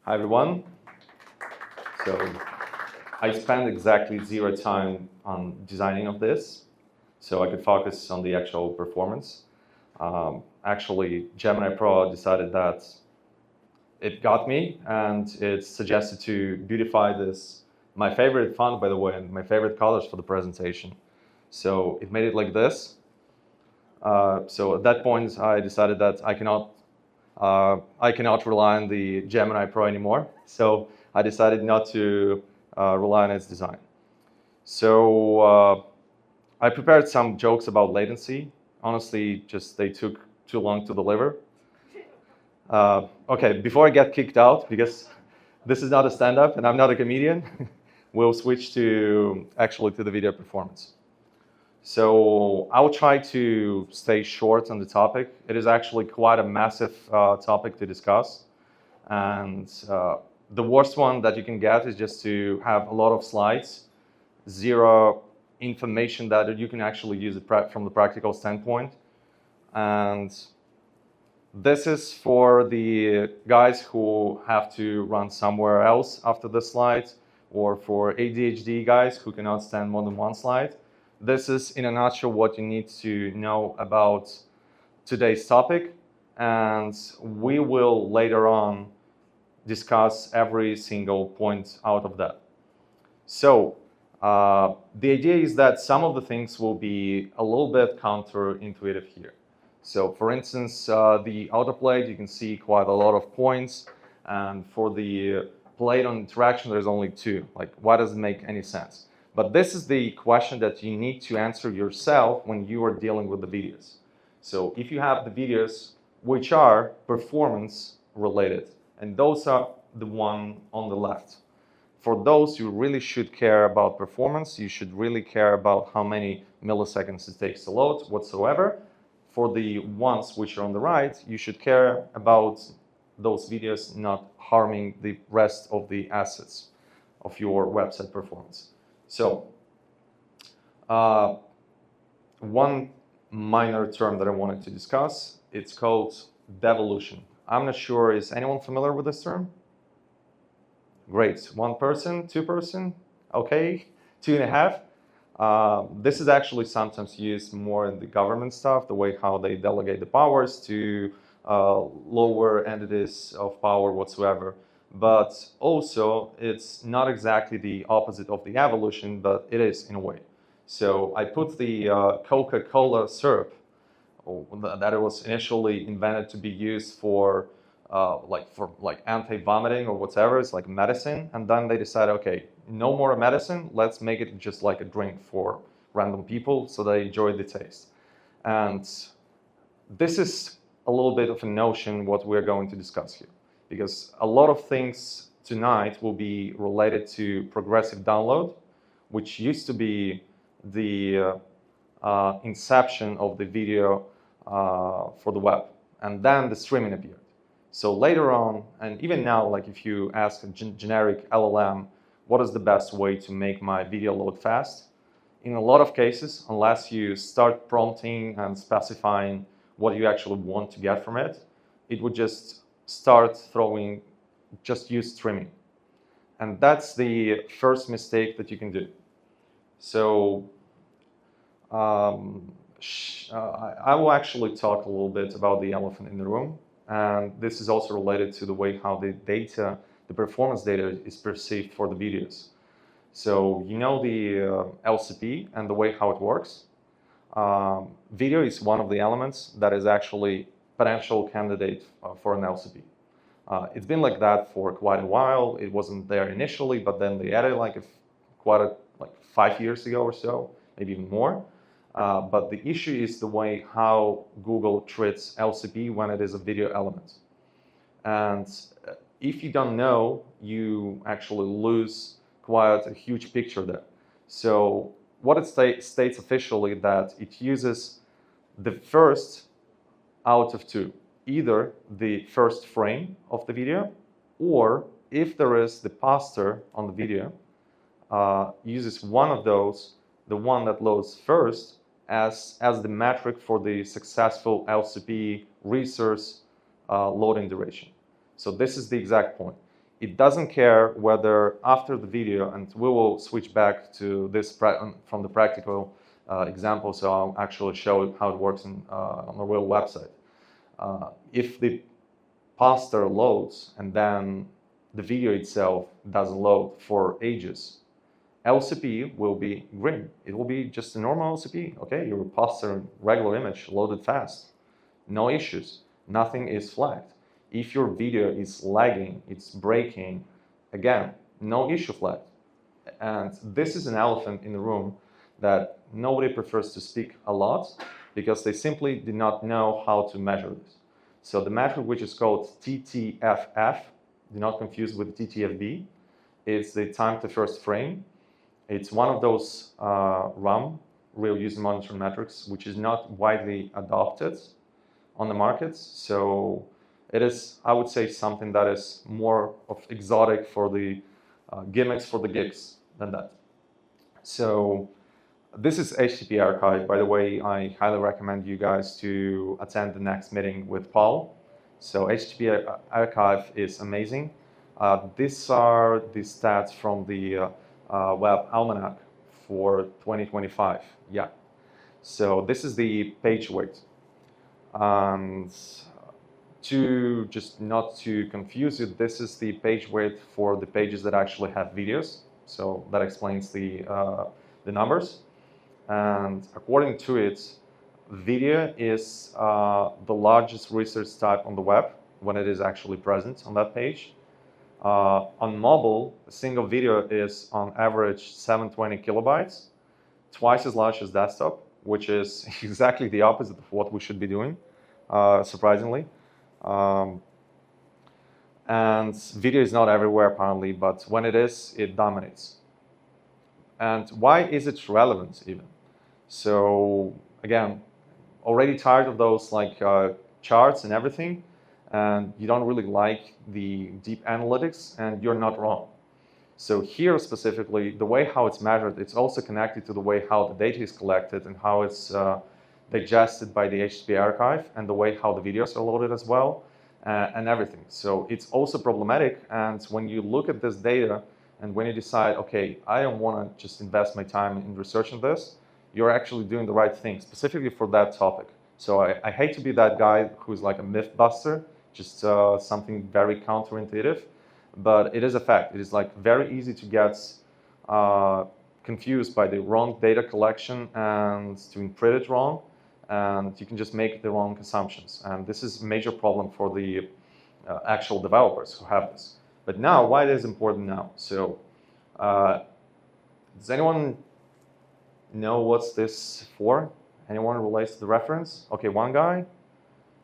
Hi everyone. So I spent exactly 0 time on designing of this, so I could focus on the actual performance. Actually, Gemini Pro decided that it got me, and it suggested to beautify this, my favorite font, by the way, and my favorite colors for the presentation. So it made it like this. So at that point, I decided that I cannot rely on the Gemini Pro anymore. So I decided not to rely on its design. So I prepared some jokes about latency. Honestly, just they took too long to deliver. Okay, before I get kicked out, because this is not a stand-up and I'm not a comedian, we'll switch to the video performance. So I'll try to stay short on the topic. It is actually quite a massive topic to discuss. And the worst one that you can get is just to have a lot of slides, zero information that you can actually use it from the practical standpoint. And this is for the guys who have to run somewhere else after the slides, or for ADHD guys who cannot stand more than one slide. This is, in a nutshell, what you need to know about today's topic, and we will later on discuss every single point out of that. So the idea is that some of the things will be a little bit counterintuitive here. So for instance, the autoplay, you can see quite a lot of points, and for the plate on interaction, there's only 2. Like, why does it make any sense? But this is the question that you need to answer yourself when you are dealing with the videos. So if you have the videos which are performance related, and those are the one on the left. For those, you really should care about performance. You should really care about how many milliseconds it takes to load whatsoever. For the ones which are on the right, you should care about those videos not harming the rest of the assets of your website performance. So one minor term that I wanted to discuss, it's called devolution. I'm not sure, is anyone familiar with this term? Great, 1 person, 2 person, okay, 2.5. This is actually sometimes used more in the government stuff, the way how they delegate the powers to lower entities of power whatsoever. But also, it's not exactly the opposite of the evolution, but it is in a way. So I put the Coca-Cola syrup that it was initially invented to be used for anti-vomiting or whatever. It's like medicine, and then they decided, okay, no more medicine, let's make it just like a drink for random people so they enjoy the taste. And this is a little bit of a notion what we're going to discuss here, because a lot of things tonight will be related to progressive download, which used to be the inception of the video for the web, and then the streaming appeared. So later on, and even now, like if you ask a generic LLM, what is the best way to make my video load fast? In a lot of cases, unless you start prompting and specifying what you actually want to get from it, it would just start throwing, just use streaming. And that's the first mistake that you can do. So I will actually talk a little bit about the elephant in the room. And this is also related to the way how the data, the performance data is perceived for the videos. So you know the LCP and the way how it works. Video is one of the elements that is actually potential candidate for an LCP. It's been like that for quite a while. It wasn't there initially, but then they added like 5 years ago or so, maybe even more. But the issue is the way how Google treats LCP when it is a video element. And if you don't know, you actually lose quite a huge picture there. So what it states officially that it uses the first out of 2, either the first frame of the video, or if there is the poster on the video, uses one of those, the one that loads first, as the metric for the successful LCP resource loading duration. So this is the exact point. It doesn't care whether after the video, and we will switch back to this from the practical example, so I'll actually show how it works on a real website. If the poster loads and then the video itself doesn't load for ages, LCP will be green. It will be just a normal LCP. Okay, your poster, regular image, loaded fast. No issues. Nothing is flagged. If your video is lagging, it's breaking, again, no issue flagged. And this is an elephant in the room that nobody prefers to speak a lot because they simply do not know how to measure this. So the metric, which is called TTFF, do not confuse with TTFB, is the time to first frame. It's one of those RAM, real user monitoring metrics, which is not widely adopted on the markets. So it is, I would say, something that is more of exotic for the gimmicks for the gigs than that. So this is HTTP Archive. By the way, I highly recommend you guys to attend the next meeting with Paul. So HTTP Archive is amazing. These are the stats from the Web Almanac for 2025. Yeah. So this is the page weight. And to just not to confuse you, this is the page weight for the pages that actually have videos. So that explains the numbers. And according to it, video is the largest research type on the web when it is actually present on that page. On mobile, a single video is on average 720 kilobytes, twice as large as desktop, which is exactly the opposite of what we should be doing, surprisingly. And video is not everywhere apparently, but when it is, it dominates. And why is it relevant even? So again, already tired of those like charts and everything, and you don't really like the deep analytics, and you're not wrong. So here specifically, the way how it's measured, it's also connected to the way how the data is collected and how it's digested by the HTTP archive, and the way how the videos are loaded as well, and everything. So it's also problematic, and when you look at this data, and when you decide, okay, I don't want to just invest my time in researching this, you're actually doing the right thing, specifically for that topic. So I hate to be that guy who's like a myth buster, just something very counterintuitive, but it is a fact. It is like very easy to get confused by the wrong data collection and to interpret it wrong, and you can just make the wrong assumptions. And this is a major problem for the actual developers who have this. But now, why it is important now? So does anyone know what's this for? Anyone relates to the reference? Okay, one guy,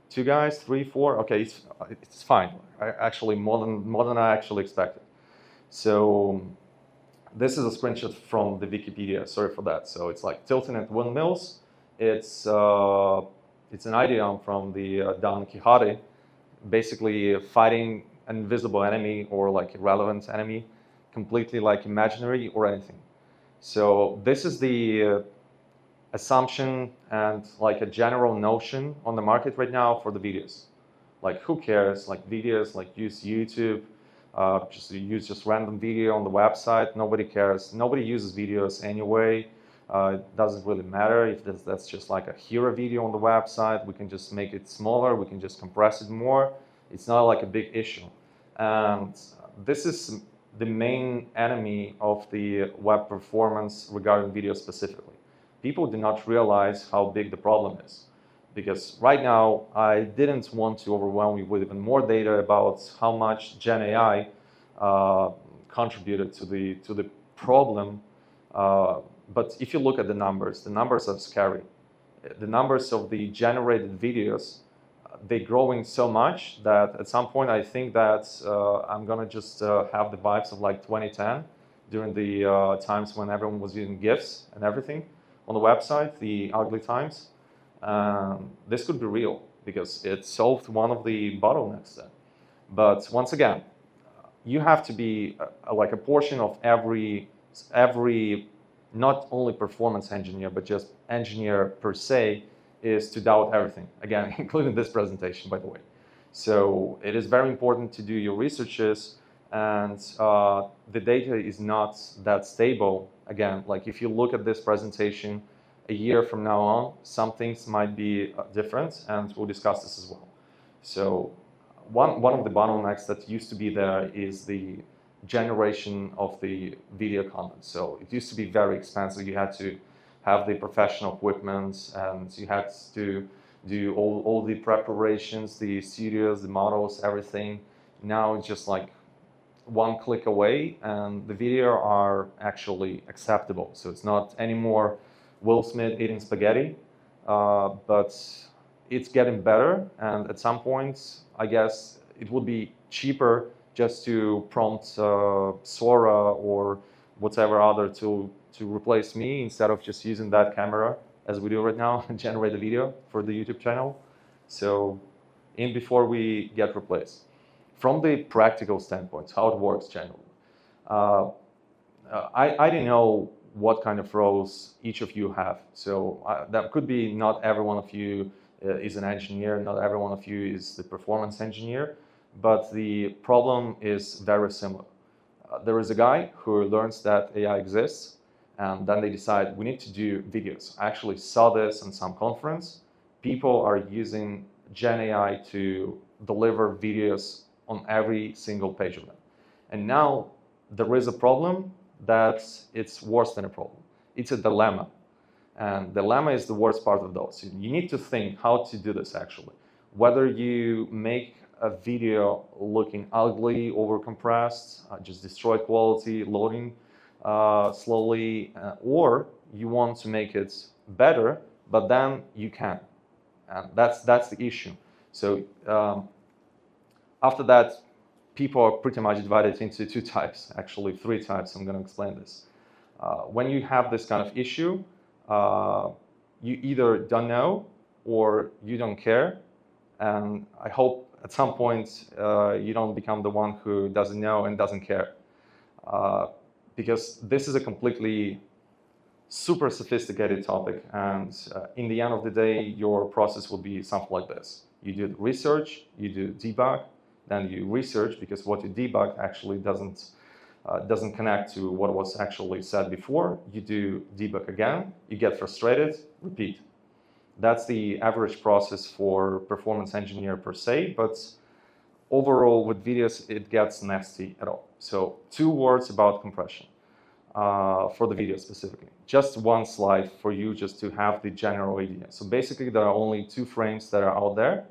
two guys, three, four. Okay, it's fine. Actually, more than I actually expected. So this is a screenshot from the Wikipedia. Sorry for that. So it's like tilting at windmills. It's an idiom from the Don Quixote, basically fighting an invisible enemy or like irrelevant enemy, completely like imaginary or anything. So this is the assumption and like a general notion on the market right now for the videos. Like who cares? Like videos, like use YouTube, just random video on the website. Nobody cares. Nobody uses videos anyway. It doesn't really matter if that's just like a hero video on the website. We can just make it smaller. We can just compress it more. It's not like a big issue. And this is the main enemy of the web performance regarding video specifically. People do not realize how big the problem is. Because right now, I didn't want to overwhelm you with even more data about how much Gen AI contributed to the problem. But if you look at the numbers are scary. The numbers of the generated videos, they're growing so much that at some point I think that I'm gonna just have the vibes of like 2010 during the times when everyone was using GIFs and everything on the website, the ugly times. This could be real because it solved one of the bottlenecks then. But once again, you have to be like a portion of every not only performance engineer, but just engineer per se, is to doubt everything. Again, including this presentation, by the way. So it is very important to do your researches and the data is not that stable. Again, like if you look at this presentation a year from now on, some things might be different, and we'll discuss this as well. So one of the bottlenecks that used to be there is the generation of the video content. So it used to be very expensive. You had to have the professional equipment, and you had to do all the preparations, the studios, the models, everything. Now it's just like one click away, and the video are actually acceptable. So it's not anymore Will Smith eating spaghetti, but it's getting better. And at some point, I guess it would be cheaper just to prompt Sora or whatever other tool to replace me, instead of just using that camera as we do right now and generate a video for the YouTube channel. So before we get replaced. From the practical standpoint, how it works generally, I didn't know what kind of roles each of you have. So that could be not every one of you is an engineer, not every one of you is the performance engineer, but the problem is very similar. There is a guy who learns that AI exists, and then they decide we need to do videos. I actually saw this in some conference. People are using Gen AI to deliver videos on every single page of them. And now there is a problem that it's worse than a problem. It's a dilemma. And dilemma is the worst part of those. You need to think how to do this actually. Whether you make a video looking ugly, overcompressed, just destroy quality, loading slowly, or you want to make it better, but then you can. And that's the issue. So after that, people are pretty much divided into two types, actually three types. I'm going to explain this. When you have this kind of issue, you either don't know or you don't care. And I hope at some point you don't become the one who doesn't know and doesn't care. Because this is a completely super sophisticated topic. And in the end of the day, your process will be something like this. You do research, you do debug, then you research, because what you debug actually doesn't connect to what was actually said before. You do debug again, you get frustrated, repeat. That's the average process for performance engineer per se, but overall with videos, it gets nasty at all. So 2 words about compression for the video specifically. Just one slide for you just to have the general idea. So basically there are only 2 frames that are out there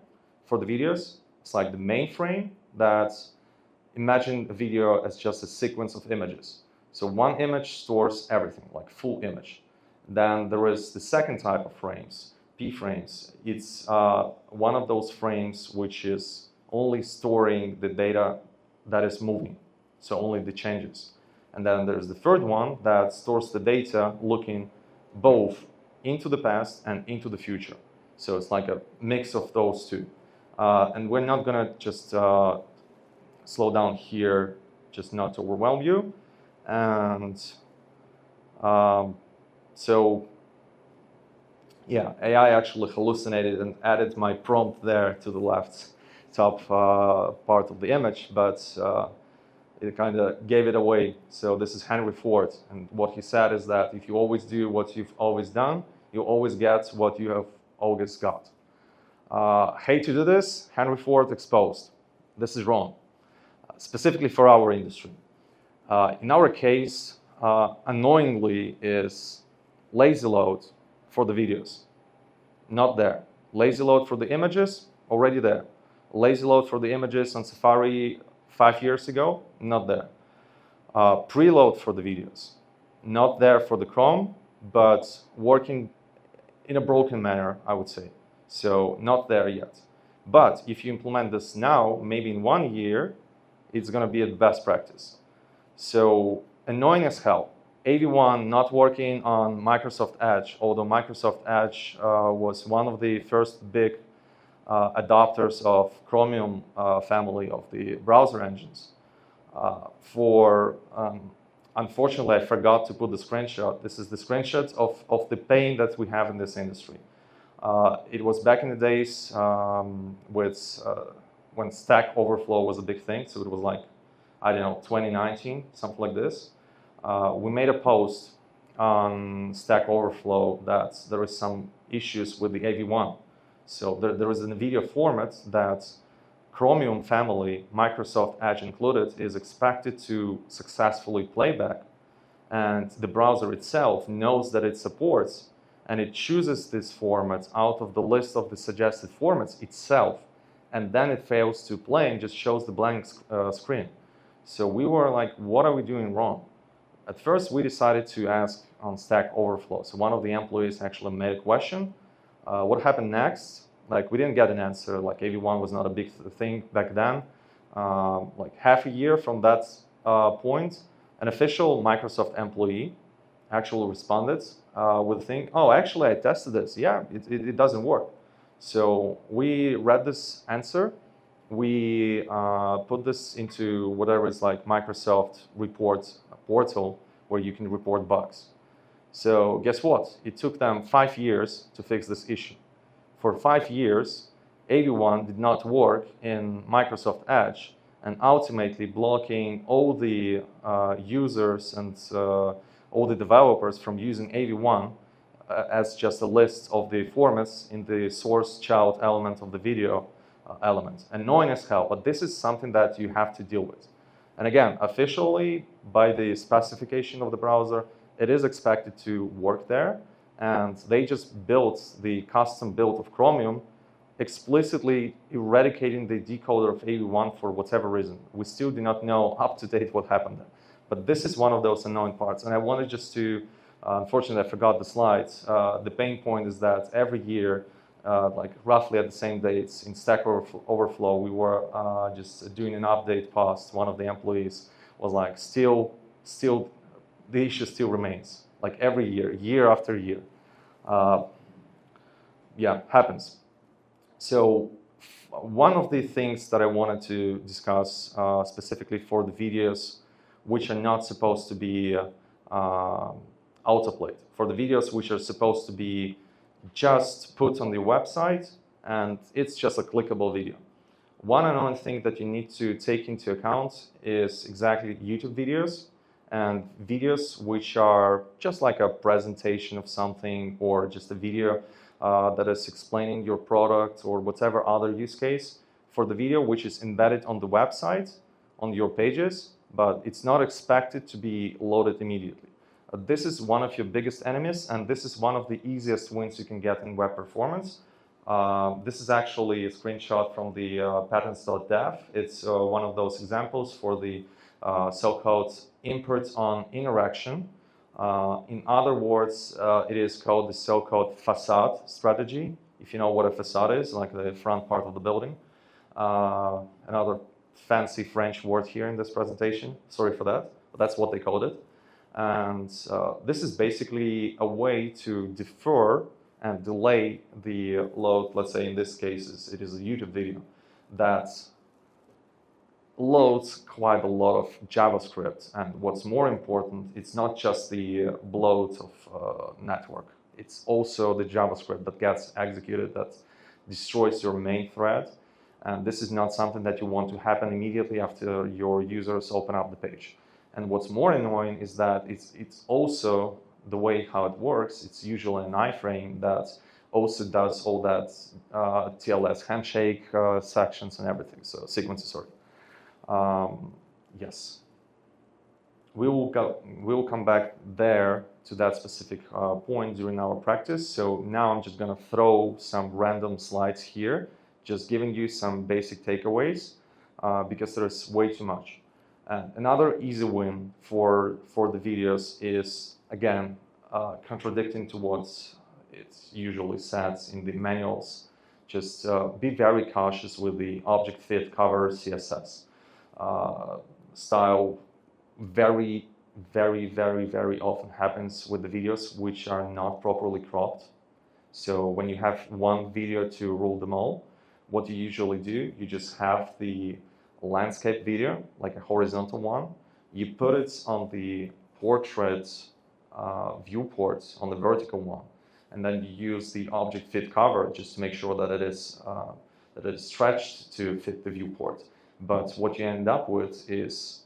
for the videos. It's like the main frame that imagine a video as just a sequence of images. So one image stores everything, like full image. Then there is the second type of frames, P frames. It's one of those frames which is only storing the data that is moving, so only the changes. And then there's the third one that stores the data looking both into the past and into the future. So it's like a mix of those two. And we're not going to just slow down here, just not to overwhelm you. And so, yeah, AI actually hallucinated and added my prompt there to the left top part of the image, but it kind of gave it away. So this is Henry Ford, and what he said is that if you always do what you've always done, you always get what you have always got. Hate to do this, Henry Ford exposed. This is wrong, specifically for our industry. In our case, annoyingly is lazy load for the videos, not there. Lazy load for the images, already there. Lazy load for the images on Safari 5 years ago, not there. Preload for the videos, not there for the Chrome, but working in a broken manner, I would say. So not there yet. But if you implement this now, maybe in 1 year, it's going to be a best practice. So annoying as hell. AV1 not working on Microsoft Edge, although Microsoft Edge was one of the first big adopters of Chromium family of the browser engines. Unfortunately, I forgot to put the screenshot. This is the screenshot of the pain that we have in this industry. It was back in the days when Stack Overflow was a big thing. So it was like I don't know, 2019, something like this, we made a post on Stack Overflow that there is some issues with the AV1. So there is a video format that Chromium family, Microsoft Edge included, is expected to successfully playback. And the browser itself knows that it supports, and it chooses this format out of the list of the suggested formats itself. And then it fails to play and just shows the blank screen. So we were like, what are we doing wrong? At first, we decided to ask on Stack Overflow. So one of the employees actually made a question. What happened next? Like, we didn't get an answer. Like, AV1 was not a big thing back then. Like half a year from that point, an official Microsoft employee actually responded with the thing, oh, actually, I tested this. Yeah, it doesn't work. So we read this answer. We put this into whatever is like Microsoft Reports portal where you can report bugs. So guess what? It took them 5 years to fix this issue. For 5 years, AV1 did not work in Microsoft Edge, and ultimately blocking all the users and all the developers from using AV1 as just a list of the formats in the source child element of the video element. Annoying as hell, but this is something that you have to deal with. And again, officially, by the specification of the browser, it is expected to work there. And they just built the custom build of Chromium, explicitly eradicating the decoder of AV1 for whatever reason. We still do not know up to date what happened there. But this is one of those annoying parts. And I wanted just to, unfortunately, I forgot the slides. The pain point is that every year, like roughly at the same dates in Stack Overflow, we were just doing an update post. One of the employees was like, still, the issue still remains. Like every year, year after year. Yeah, happens. So one of the things that I wanted to discuss specifically for the videos which are not supposed to be autoplayed, for the videos which are supposed to be just put on the website and it's just a clickable video. One and only thing that you need to take into account is exactly YouTube videos and videos which are just like a presentation of something or just a video that is explaining your product or whatever other use case. For the video which is embedded on the website, on your pages, but it's not expected to be loaded immediately. This is one of your biggest enemies, and this is one of the easiest wins you can get in web performance. This is actually a screenshot from the patents.dev. It's one of those examples for the so-called input on interaction. In other words, it is called the so-called facade strategy. If you know what a facade is, like the front part of the building. Another fancy French word here in this presentation. Sorry for that, but that's what they called it. And this is basically a way to defer and delay the load. Let's say in this case, it is a YouTube video that loads quite a lot of JavaScript. And what's more important, it's not just the bloat of network. It's also the JavaScript that gets executed that destroys your main thread. And this is not something that you want to happen immediately after your users open up the page. And what's more annoying is that it's also the way how it works. It's usually an iframe that also does all that TLS handshake sections and everything. So sequences, sorry. Yes. We will come back there to that specific point during our practice. So now I'm just going to throw some random slides here, just giving you some basic takeaways because there's way too much. And another easy win for the videos is, again, contradicting to what it's usually said in the manuals. Just be very cautious with the object fit cover CSS style. Very often happens with the videos which are not properly cropped. So when you have one video to rule them all, what you usually do, you just have the landscape video, like a horizontal one. You put it on the portrait viewport, on the vertical one, and then you use the object fit cover just to make sure that it is stretched to fit the viewport. But what you end up with is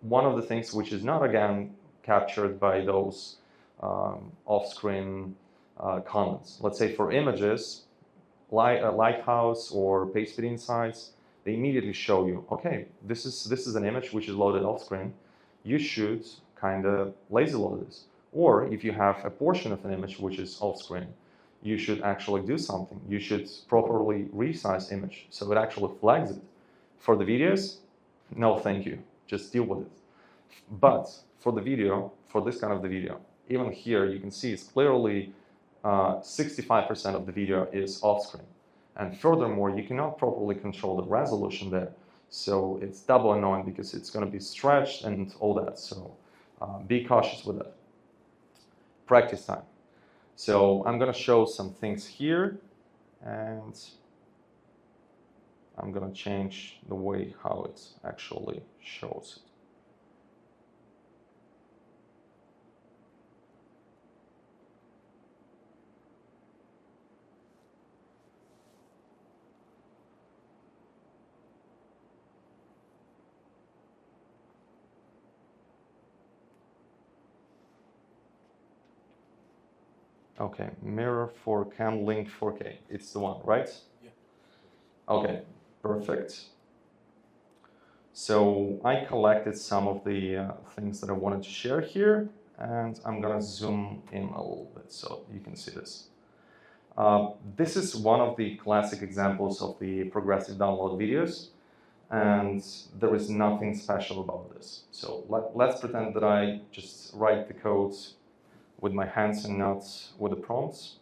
one of the things which is not, again, captured by those off-screen comments. Let's say for images, Lighthouse or PageSpeed Insights, they immediately show you, okay, this is an image which is loaded off-screen. You should kind of lazy load this. Or if you have a portion of an image which is off-screen, you should actually do something. You should properly resize image so it actually flags it. For the videos, no thank you, just deal with it. But for the video, for this kind of the video, even here you can see it's clearly 65% of the video is off-screen. And furthermore, you cannot properly control the resolution there. So it's double annoying because it's going to be stretched and all that. So be cautious with that. Practice time. So I'm going to show some things here, and I'm going to change the way how it actually shows it. Okay, mirror for cam link 4K. It's the one, right? Yeah. Okay, perfect. So I collected some of the things that I wanted to share here, and I'm gonna zoom in a little bit so you can see this. This is one of the classic examples of the progressive download videos, and there is nothing special about this. So let's pretend that I just write the code with my hands and not with the prompts.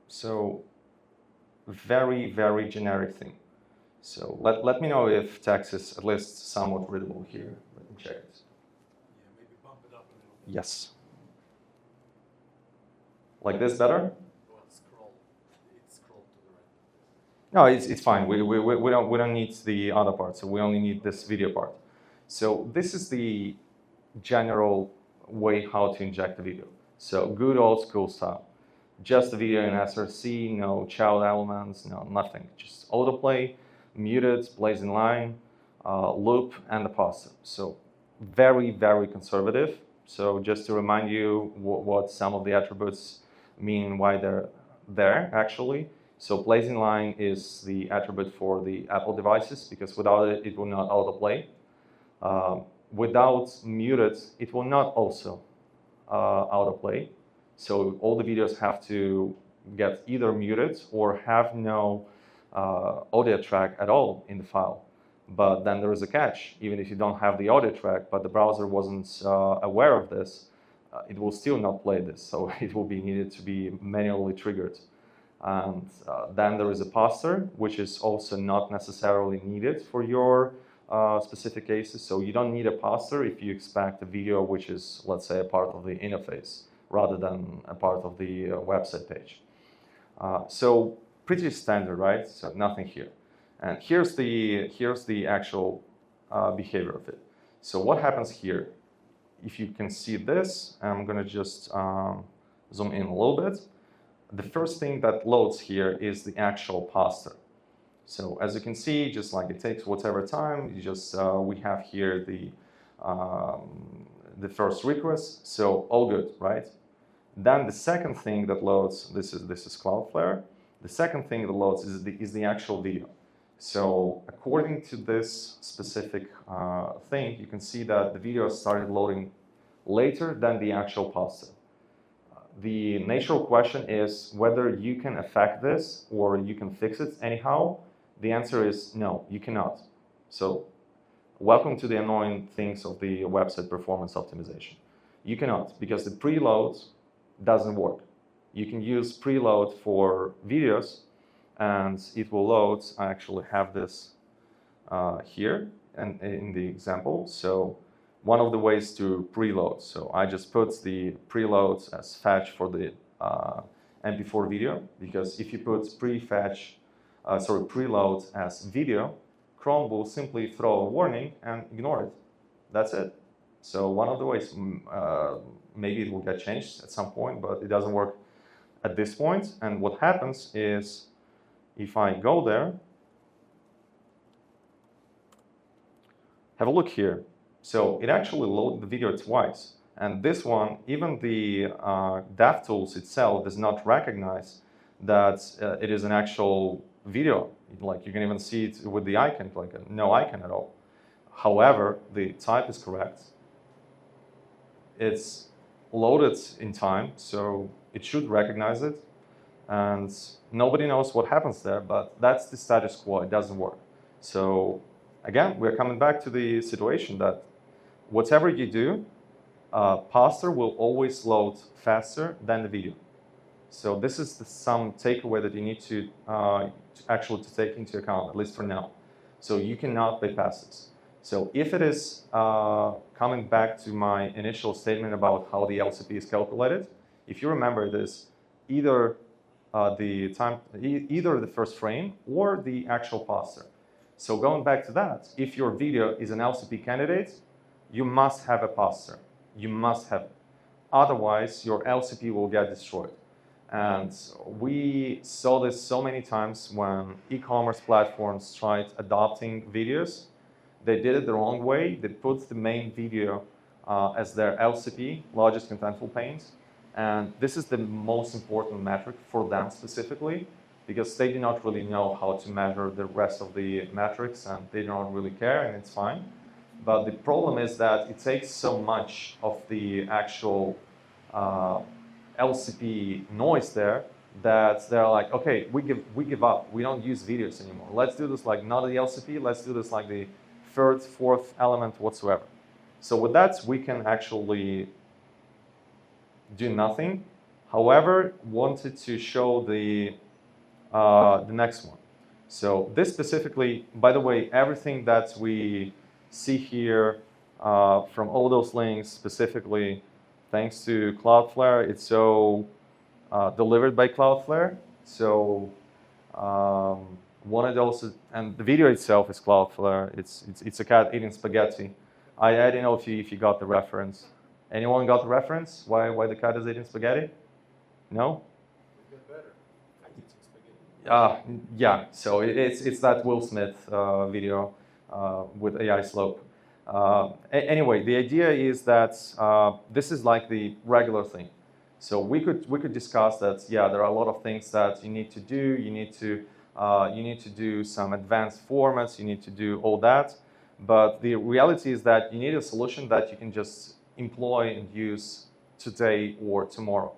So very, very generic thing. So let me know if text is at least somewhat readable here. Let me check it. Yeah, maybe bump it up a little bit. Yes. Like this better? Well, scroll to the right. No, it's fine. We don't need the other part. So we only need this video part. So this is the general way how to inject the video. So good old school style. Just the video in SRC, no child elements, no nothing. Just autoplay, muted, blazing line, loop, and the pause. So very, very conservative. So just to remind you what some of the attributes mean, why they're there actually. So blazing line is the attribute for the Apple devices because without it, it will not autoplay. Without muted, it will not also autoplay. So all the videos have to get either muted or have no audio track at all in the file. But then there is a catch. Even if you don't have the audio track, but the browser wasn't aware of this, it will still not play this. So it will be needed to be manually triggered. And then there is a parser, which is also not necessarily needed for your specific cases. So you don't need a parser if you expect a video which is, let's say, a part of the interface rather than a part of the website page. So pretty standard, right? So nothing here. And here's the actual behavior of it. So what happens here? If you can see this, I'm going to just zoom in a little bit. The first thing that loads here is the actual parser. So as you can see, just like it takes whatever time, you just we have here the first request. So all good, right? Then the second thing that loads, this is Cloudflare. The second thing that loads is the actual video. So according to this specific thing, you can see that the video started loading later than the actual parser. The natural question is whether you can affect this or you can fix it anyhow. The answer is no, you cannot. So welcome to the annoying things of the website performance optimization. You cannot, because the preload doesn't work. You can use preload for videos and it will load. I actually have this here and in the example. So one of the ways to preload. So I just put the preload as fetch for the MP4 video, because if you put preload as video, Chrome will simply throw a warning and ignore it. That's it. So one of the ways, maybe it will get changed at some point, but it doesn't work at this point. And what happens is, if I go there have a look here. So it actually loaded the video twice. And this one, even the DevTools itself does not recognize that it is an actual video. Like you can even see it with the icon, like no icon at all. However, the type is correct. It's loaded in time, so it should recognize it. And nobody knows what happens there, but that's the status quo. It doesn't work. So again, we're coming back to the situation that whatever you do, parser will always load faster than the video. So this is some takeaway that you need to actually take into account, at least for now. So you cannot bypass this. So if it is coming back to my initial statement about how the LCP is calculated, if you remember this, either the first frame or the actual parser. So going back to that, if your video is an LCP candidate, you must have a parser. You must have it. Otherwise, your LCP will get destroyed. And we saw this so many times when e-commerce platforms tried adopting videos. They did it the wrong way. They put the main video as their LCP, largest contentful paint. And this is the most important metric for them specifically, because they do not really know how to measure the rest of the metrics, and they don't really care, and it's fine. But the problem is that it takes so much of the actual LCP noise there that they're like, okay, we give up. We don't use videos anymore. Let's do this like not the LCP. Let's do this like the third, fourth element whatsoever. So with that, we can actually do nothing. However, wanted to show the next one. So this specifically, by the way, everything that we see here from all those links specifically, thanks to Cloudflare, it's so delivered by Cloudflare. So one of those, and the video itself is Cloudflare. It's a cat eating spaghetti. I don't know if you got the reference. Anyone got the reference? Why the cat is eating spaghetti? No? Yeah, so it's that Will Smith video with AI slope. Anyway, the idea is that this is like the regular thing. So we could discuss that. Yeah, there are a lot of things that you need to do. You need to do some advanced formats. You need to do all that. But the reality is that you need a solution that you can just employ and use today or tomorrow.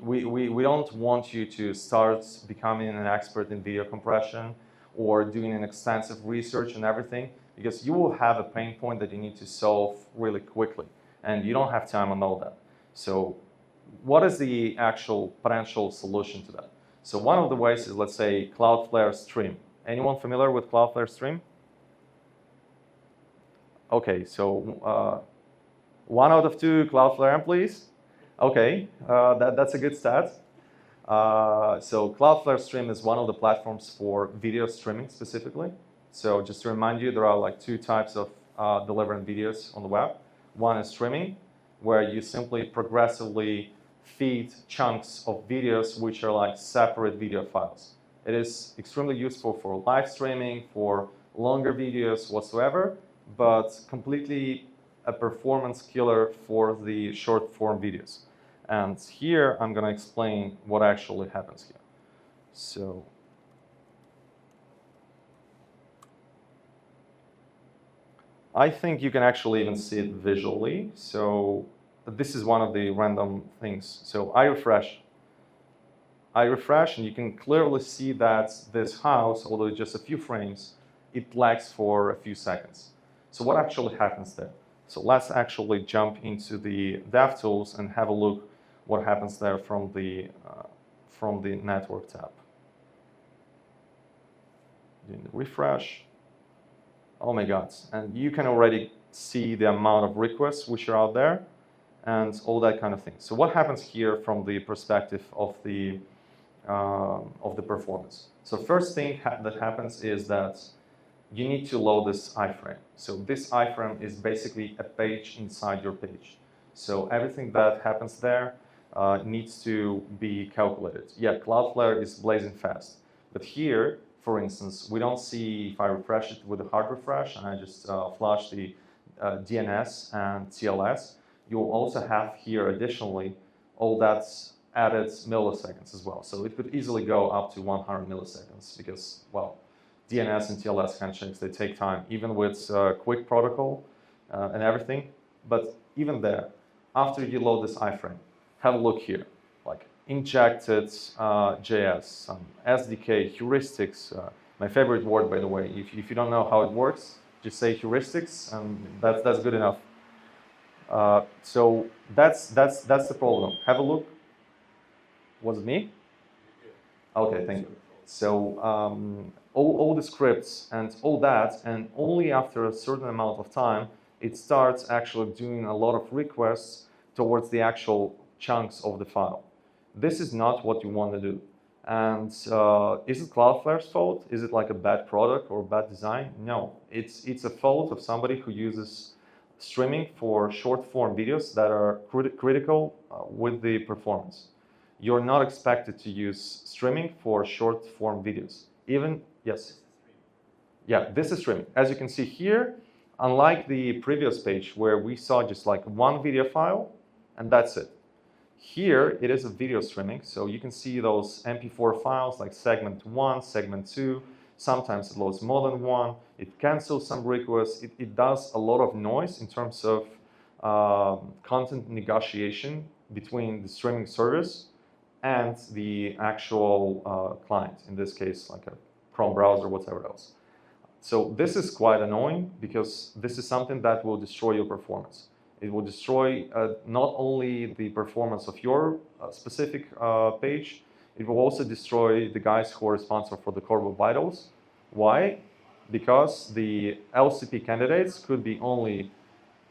We don't want you to start becoming an expert in video compression or doing an extensive research and everything, because you will have a pain point that you need to solve really quickly, and you don't have time on all that. So what is the actual potential solution to that? So one of the ways is, let's say, Cloudflare Stream. Anyone familiar with Cloudflare Stream? Okay, so 1 out of 2 Cloudflare employees. Okay, that's a good stat. So Cloudflare Stream is one of the platforms for video streaming specifically. So just to remind you, there are like 2 types of delivering videos on the web. One is streaming, where you simply progressively feed chunks of videos which are like separate video files. It is extremely useful for live streaming, for longer videos whatsoever, but completely a performance killer for the short form videos. And here I'm going to explain what actually happens here. So I think you can actually even see it visually. So this is one of the random things. So I refresh, and you can clearly see that this house, although just a few frames, it lags for a few seconds. So what actually happens there? So let's actually jump into the DevTools and have a look what happens there from the network tab. Doing the refresh. Oh my God! And you can already see the amount of requests which are out there, and all that kind of thing. So what happens here from the perspective of the performance? So first thing that happens is that you need to load this iframe. So this iframe is basically a page inside your page. So everything that happens there needs to be calculated. Yeah, Cloudflare is blazing fast. But here, for instance, we don't see if I refresh it with a hard refresh and I just flash the DNS and TLS, you'll also have here additionally all that's added milliseconds as well. So it could easily go up to 100 milliseconds because, well, DNS and TLS handshakes, they take time, even with quick protocol and everything. But even there, after you load this iframe, have a look here, like injected JS, some SDK, heuristics, my favorite word, by the way. If you don't know how it works, just say heuristics, and that's good enough. So that's the problem. Have a look. Was it me? Okay, thank you. So all the scripts and all that, and only after a certain amount of time, it starts actually doing a lot of requests towards the actual chunks of the file. This is not what you want to do. And is it Cloudflare's fault? Is it like a bad product or bad design? No, it's a fault of somebody who uses streaming for short form videos that are critical with the performance. You're not expected to use streaming for short form videos. Even, yes? Yeah, this is streaming. As you can see here, unlike the previous page where we saw just like one video file and that's it. Here it is a video streaming, so you can see those MP4 files like segment 1, segment 2. Sometimes it loads more than one. It cancels some requests. It does a lot of noise in terms of content negotiation between the streaming service and the actual client, in this case, like a Chrome browser, whatever else. So this is quite annoying because this is something that will destroy your performance. It will destroy not only the performance of your specific page, it will also destroy the guys who are responsible for the core vitals. Why? Because the LCP candidates could be only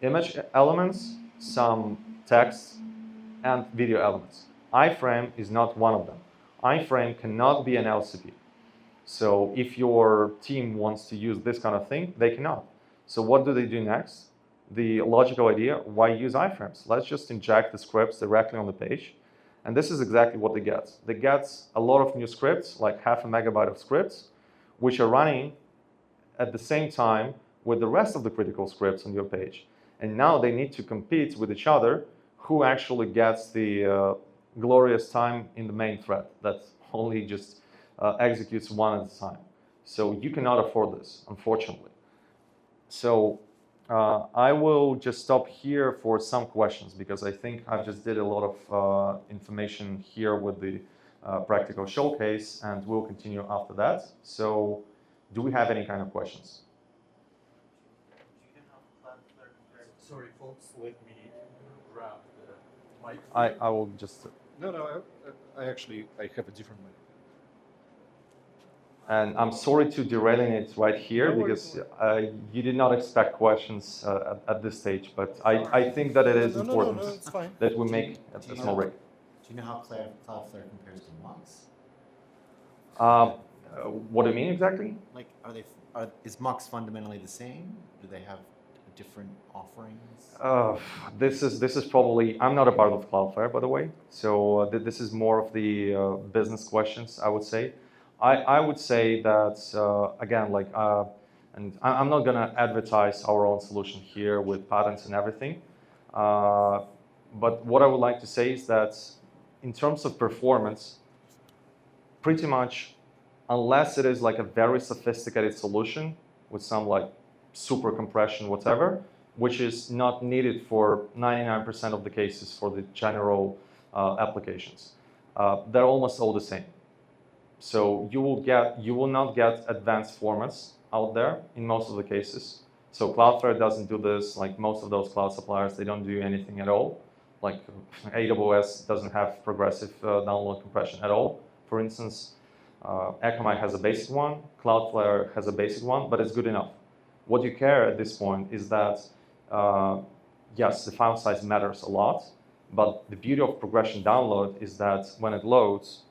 image elements, some text, and video elements. iframe is not one of them. iframe cannot be an LCP. So if your team wants to use this kind of thing, they cannot. So what do they do next? The logical idea, why use iframes? Let's just inject the scripts directly on the page. And this is exactly what they get. They get a lot of new scripts, like 0.5 megabyte of scripts, which are running at the same time with the rest of the critical scripts on your page. And now they need to compete with each other who actually gets the glorious time in the main thread that only just executes one at a time. So you cannot afford this, unfortunately. So I will just stop here for some questions because I think I've just did a lot of information here with the practical showcase, and we'll continue after that. So do we have any kind of questions? Sorry, folks, let me grab the mic. I will just... No, I actually have a different mic. And I'm sorry to derailing it right here because you did not expect questions at this stage, but I think that it is important it's fine. that we make a small break. Do you know how Cloudflare compares to Mux? What do you mean exactly? Like, is Mux fundamentally the same? Do they have different offerings? This is probably, I'm not a part of Cloudflare, by the way, so this is more of the business questions, I would say. I would say that, again, like, and I'm not going to advertise our own solution here with patents and everything, but what I would like to say is that in terms of performance, pretty much, unless it is like a very sophisticated solution with some like super compression, whatever, which is not needed for 99% of the cases for the general applications, they're almost all the same. So you will not get advanced formats out there in most of the cases. So Cloudflare doesn't do this. Like most of those cloud suppliers, they don't do anything at all. Like AWS doesn't have progressive download compression at all. For instance, Akamai has a basic one, Cloudflare has a basic one, but it's good enough. What you care at this point is that, yes, the file size matters a lot, but the beauty of progression download is that when it loads,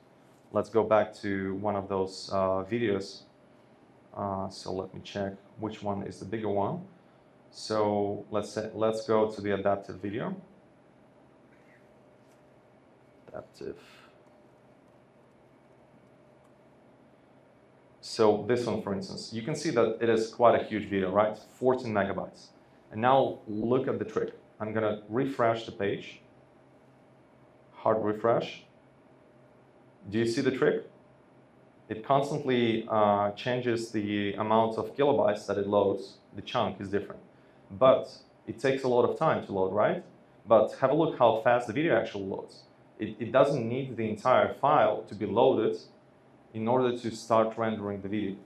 let's go back to one of those videos. So let me check which one is the bigger one. So let's go to the adaptive video. Adaptive. So this one, for instance, you can see that it is quite a huge video, right? 14 megabytes. And now look at the trick. I'm gonna refresh the page. Hard refresh. Do you see the trick? It constantly changes the amount of kilobytes that it loads. The chunk is different. But it takes a lot of time to load, right? But have a look how fast the video actually loads. It doesn't need the entire file to be loaded in order to start rendering the video.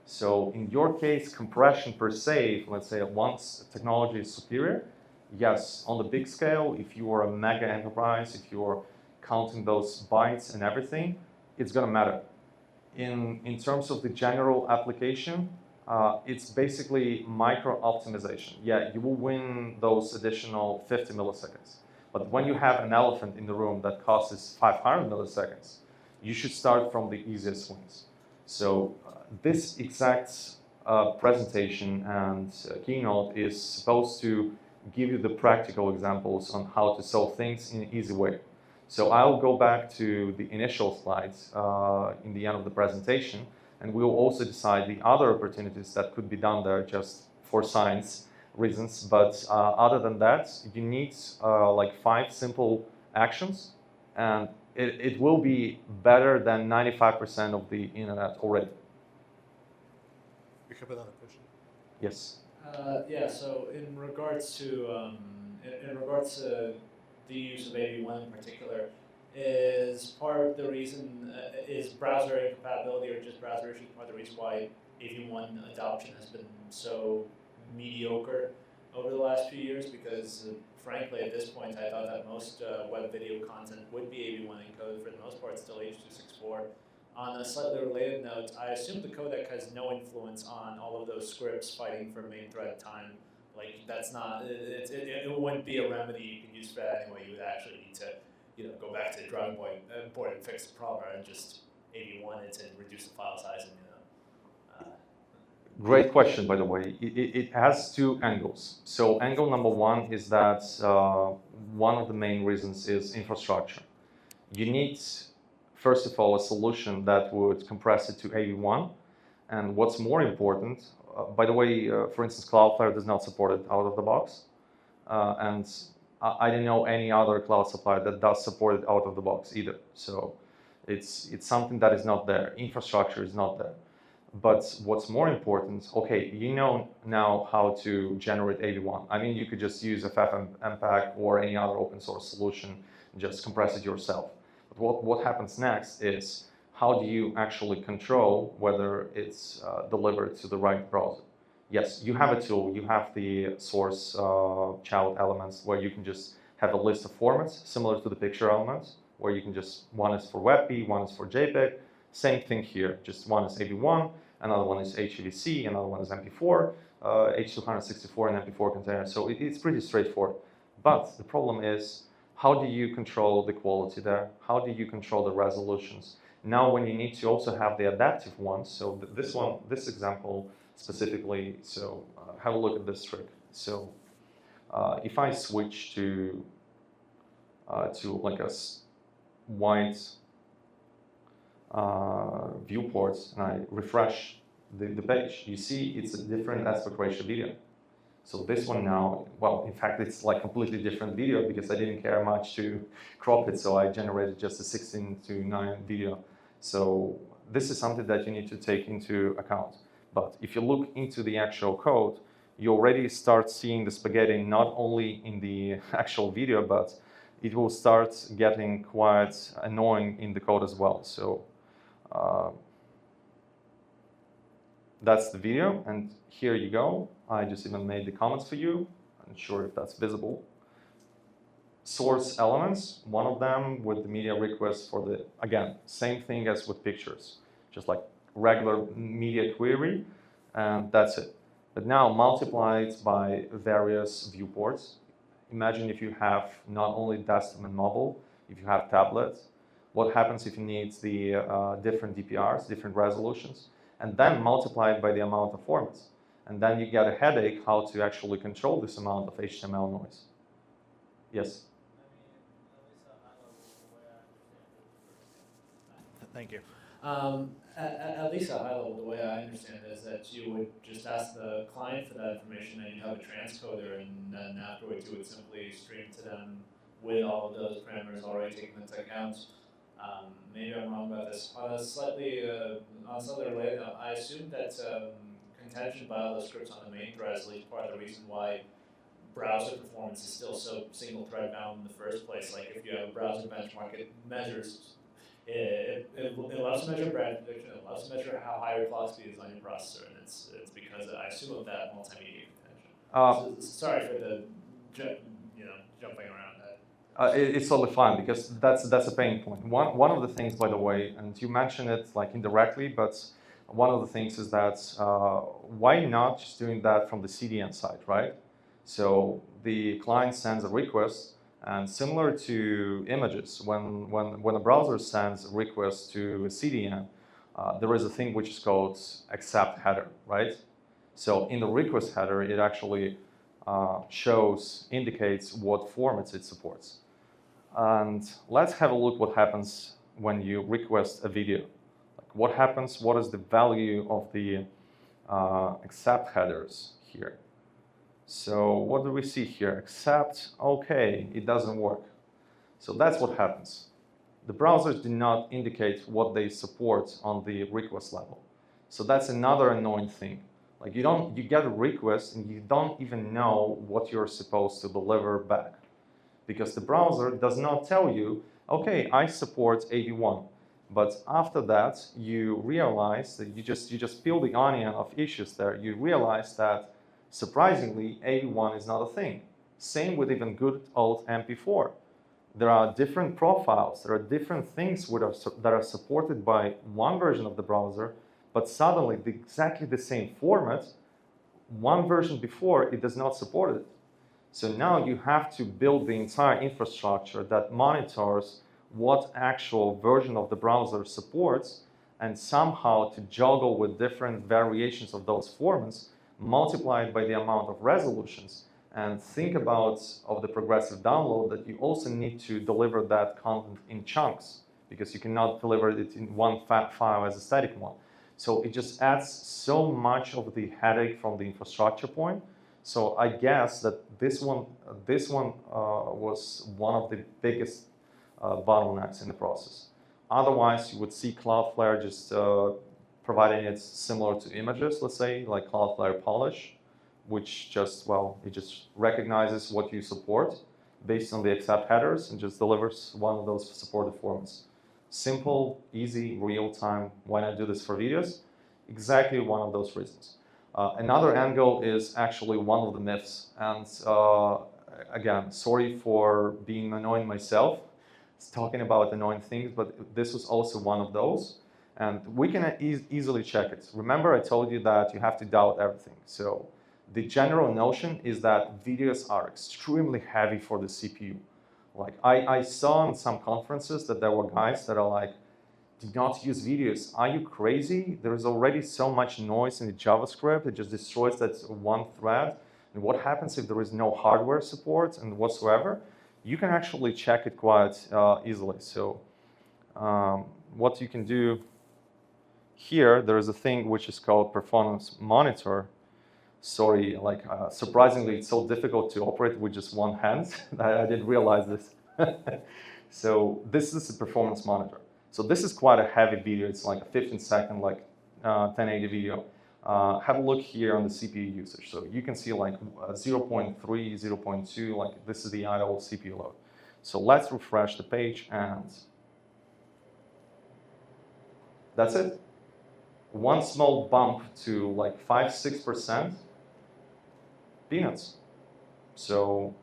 So in your case, compression per se, let's say once technology is superior, yes, on the big scale, if you are a mega enterprise, if you're counting those bytes and everything, it's gonna matter. In terms of the general application, it's basically micro optimization. Yeah, you will win those additional 50 milliseconds. But when you have an elephant in the room that costs 500 milliseconds, you should start from the easiest ones. So this exact presentation and keynote is supposed to give you the practical examples on how to solve things in an easy way. So I'll go back to the initial slides in the end of the presentation, and we'll also decide the other opportunities that could be done there just for science reasons. But other than that, you need like 5 simple actions, and it will be better than 95% of the internet already. We have another question. Yes. Yeah. So in regards to the use of AV1 in particular, is part of the reason is browser incompatibility or just browser issues part of the reason why AV1 adoption has been so mediocre over the last few years? Because frankly, at this point, I thought that most web video content would be AV1 encoded. For the most part, still H.264. On a slightly related note, I assume the codec has no influence on all of those scripts fighting for main thread time. Like that's not, it wouldn't be a remedy you can use for that anyway. You would actually need to, go back to the drawing board and fix the problem and just AV1 it and reduce the file size and Great question, by the way. It has 2 angles. So angle number 1 is that one of the main reasons is infrastructure. You need, first of all, a solution that would compress it to AV1. And what's more important, by the way, for instance, Cloudflare does not support it out of the box. And I don't know any other cloud supplier that does support it out of the box either. So it's something that is not there. Infrastructure is not there. But what's more important, okay, you know now how to generate AV1. I mean, you could just use FFmpeg or any other open source solution and just compress it yourself. But what happens next is, how do you actually control whether it's delivered to the right browser? Yes, you have a tool, you have the source child elements where you can just have a list of formats similar to the picture elements, where you can just, one is for WebP, one is for JPEG. Same thing here, just one is AV1, another one is HEVC, another one is MP4, H.264 and MP4 container. So it's pretty straightforward. But the problem is, how do you control the quality there? How do you control the resolutions? Now when you need to also have the adaptive ones, so this example specifically, so have a look at this trick. So if I switch to like a white viewports and I refresh the page, you see it's a different aspect ratio video. So this one now, well, in fact, it's like completely different video because I didn't care much to crop it, so I generated just a 16:9 video. So this is something that you need to take into account. But if you look into the actual code, you already start seeing the spaghetti not only in the actual video, but it will start getting quite annoying in the code as well. So that's the video, and here you go. I just even made the comments for you. I'm not sure if that's visible. Source elements, one of them with the media request for the, again, same thing as with pictures, just like regular media query, and that's it. But now multiplied by various viewports. Imagine if you have not only desktop and mobile, if you have tablets, what happens if you need the different DPRs, different resolutions, and then multiplied by the amount of formats. And then you get a headache how to actually control this amount of HTML noise. Yes? Thank you. At least at high level, the way I understand it is that you would just ask the client for that information, and you'd have a transcoder, and then afterwards you would simply stream to them with all of those parameters already taken into account. Maybe I'm wrong about this. On a slightly related note, I assume that contention by all the scripts on the main thread is at least part of the reason why browser performance is still so single thread bound in the first place. Like if you have a browser benchmark, it measures. It loves to measure brand prediction. It loves to measure how high your clock speed is on your processor, and it's because I assume of that multimedia contention. Sorry for the jumping around that. It's totally fine because that's a pain point. One of the things, by the way, and you mentioned it like indirectly, but one of the things is that why not just doing that from the CDN side, right? So the client sends a request. And similar to images, when a browser sends a request to a CDN, there is a thing which is called accept header, right? So in the request header, it actually indicates what formats it supports. And let's have a look what happens when you request a video. Like what happens, what is the value of the accept headers here? So what do we see here? Accept, okay, it doesn't work. So that's what happens. The browsers do not indicate what they support on the request level. So that's another annoying thing. Like you get a request and you don't even know what you're supposed to deliver back. Because the browser does not tell you, okay, I support AV1. But after that, you realize that you just peel the onion of issues there. You realize that surprisingly, AV1 is not a thing. Same with even good old MP4. There are different profiles. There are different things that are supported by one version of the browser, but suddenly exactly the same format, one version before, it does not support it. So now you have to build the entire infrastructure that monitors what actual version of the browser supports and somehow to juggle with different variations of those formats multiplied by the amount of resolutions, and think about of the progressive download that you also need to deliver that content in chunks because you cannot deliver it in one file as a static one. So it just adds so much of the headache from the infrastructure point. So I guess that this one was one of the biggest bottlenecks in the process. Otherwise, you would see Cloudflare just providing it similar to images, let's say, like Cloudflare Polish, which just, well, it just recognizes what you support based on the accept headers and just delivers one of those supported formats. Simple, easy, real-time. Why not do this for videos? Exactly one of those reasons. Another angle is actually one of the myths. And again, sorry for being annoying myself, talking about annoying things, but this was also one of those. And we can easily check it. Remember, I told you that you have to doubt everything. So the general notion is that videos are extremely heavy for the CPU. Like I saw in some conferences that there were guys that are like, do not use videos. Are you crazy? There is already so much noise in the JavaScript. It just destroys that one thread. And what happens if there is no hardware support and whatsoever? You can actually check it quite easily. So what you can do here, there is a thing which is called performance monitor. Sorry, like surprisingly, it's so difficult to operate with just one hand. I didn't realize this. So this is a performance monitor. So this is quite a heavy video. It's like a 15-second, like 1080 video. Have a look here on the CPU usage. So you can see like 0.3, 0.2, like this is the idle CPU load. So let's refresh the page and that's it. One small bump to like 5-6%, peanuts. So,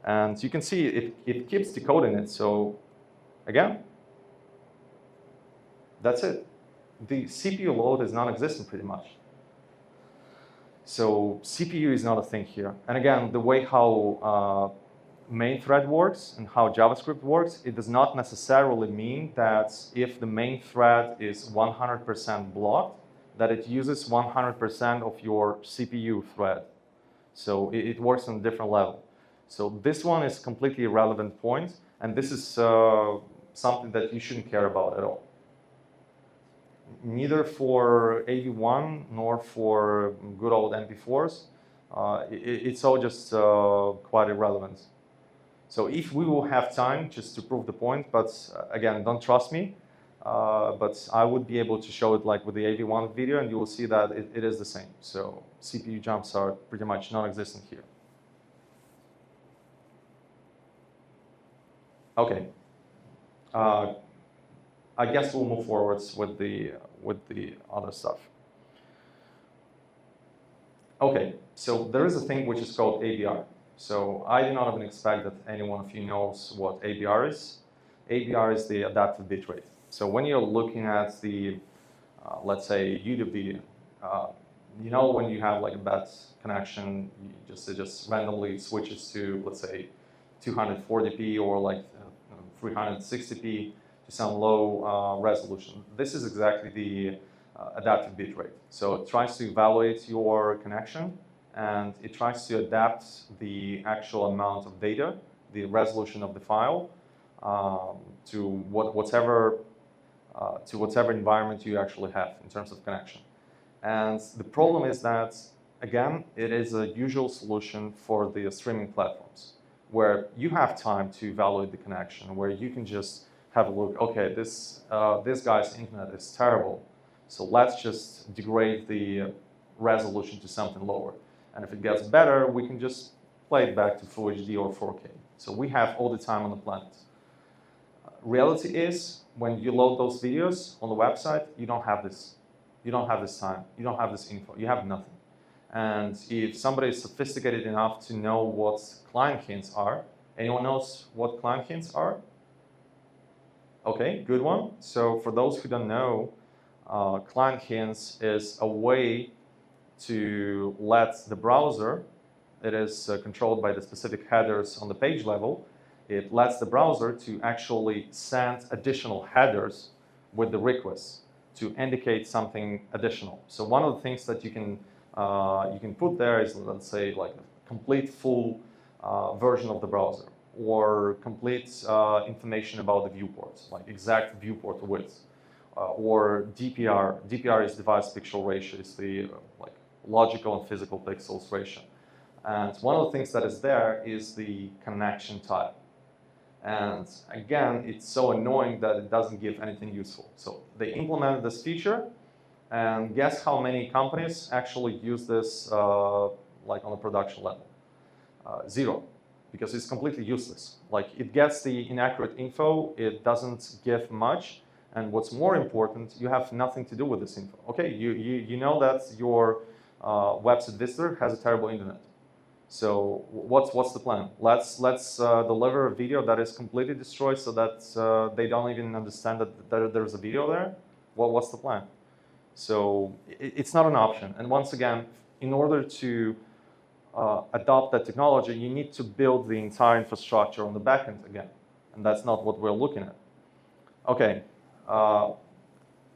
and you can see it keeps decoding it. So again, that's it. The CPU load is non-existent pretty much. So CPU is not a thing here. And again, the way how main thread works and how JavaScript works, it does not necessarily mean that if the main thread is 100% blocked, that it uses 100% of your CPU thread. So it works on a different level. So this one is completely irrelevant point, and this is something that you shouldn't care about at all. neither for AV1 nor for good old MP4s. It's all just quite irrelevant. So if we will have time just to prove the point, but again, don't trust me, but I would be able to show it like with the AV1 video, and you will see that it is the same. So CPU jumps are pretty much non-existent here. Okay. I guess we'll move forwards with the other stuff. Okay, so there is a thing which is called ABR. So I do not even expect that any one of you knows what ABR is. ABR is the adaptive bitrate. So when you're looking at the, let's say, YouTube video, you know when you have like a bad connection, it just randomly switches to, let's say, 240p or like 360p to some low resolution. This is exactly the adaptive bitrate. So it tries to evaluate your connection, and it tries to adapt the actual amount of data, the resolution of the file, to whatever environment you actually have in terms of connection. And the problem is that, again, it is a usual solution for the streaming platforms, where you have time to evaluate the connection, where you can just have a look, okay, this guy's internet is terrible, so let's just degrade the resolution to something lower. And if it gets better, we can just play it back to Full HD or 4K. So we have all the time on the planet. Reality is, when you load those videos on the website, you don't have this. You don't have this time. You don't have this info. You have nothing. And if somebody is sophisticated enough to know what client hints are, anyone knows what client hints are? Okay, good one. So for those who don't know, client hints is a way to let the browser, it is controlled by the specific headers on the page level, it lets the browser to actually send additional headers with the requests to indicate something additional. So one of the things that you can put there is, let's say, like a complete full version of the browser, or complete information about the viewports, like exact viewport width, or DPR. DPR is device pixel ratio, is the like logical and physical pixels ratio. And one of the things that is there is the connection type. And again, it's so annoying that it doesn't give anything useful. So they implemented this feature, and guess how many companies actually use this like on a production level? 0, because it's completely useless. Like, it gets the inaccurate info, it doesn't give much, and what's more important, you have nothing to do with this info. Okay, you know that your website visitor has a terrible internet. So what's the plan? Let's deliver a video that is completely destroyed so that they don't even understand that there's a video there? Well, what's the plan? So it's not an option. And once again, in order to adopt that technology, you need to build the entire infrastructure on the backend again. And that's not what we're looking at. Okay,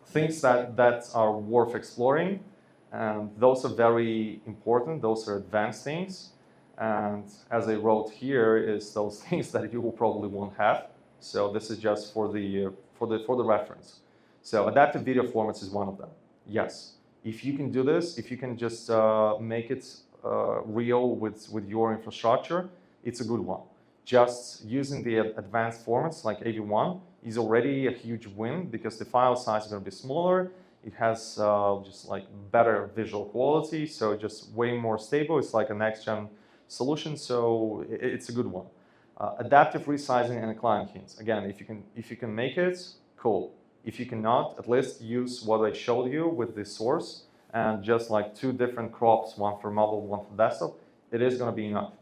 things that are worth exploring, and those are very important. Those are advanced things. And as I wrote here, is those things that you will probably won't have. So this is just for the reference. So adaptive video formats is one of them. Yes, if you can do this, if you can just make it real with your infrastructure, it's a good one. Just using the advanced formats like AV1 is already a huge win, because the file size is going to be smaller. It has just like better visual quality, so just way more stable. It's like a next-gen solution, so it's a good one. Adaptive resizing and client hints. Again, if you can make it, cool. If you cannot, at least use what I showed you with the source, and just like 2 different crops, one for mobile, one for desktop, it is going to be enough.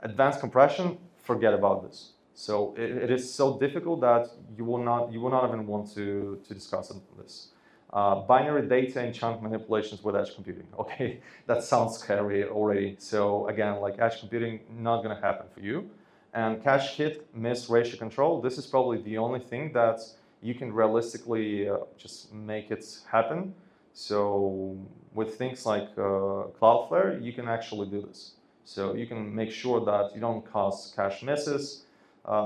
Advanced compression, forget about this. So it is so difficult that you will not even want to discuss this. Binary data and chunk manipulations with edge computing. Okay, that sounds scary already. So again, like edge computing, not going to happen for you. And cache hit miss ratio control. This is probably the only thing that you can realistically just make it happen. So with things like Cloudflare, you can actually do this. So you can make sure that you don't cause cache misses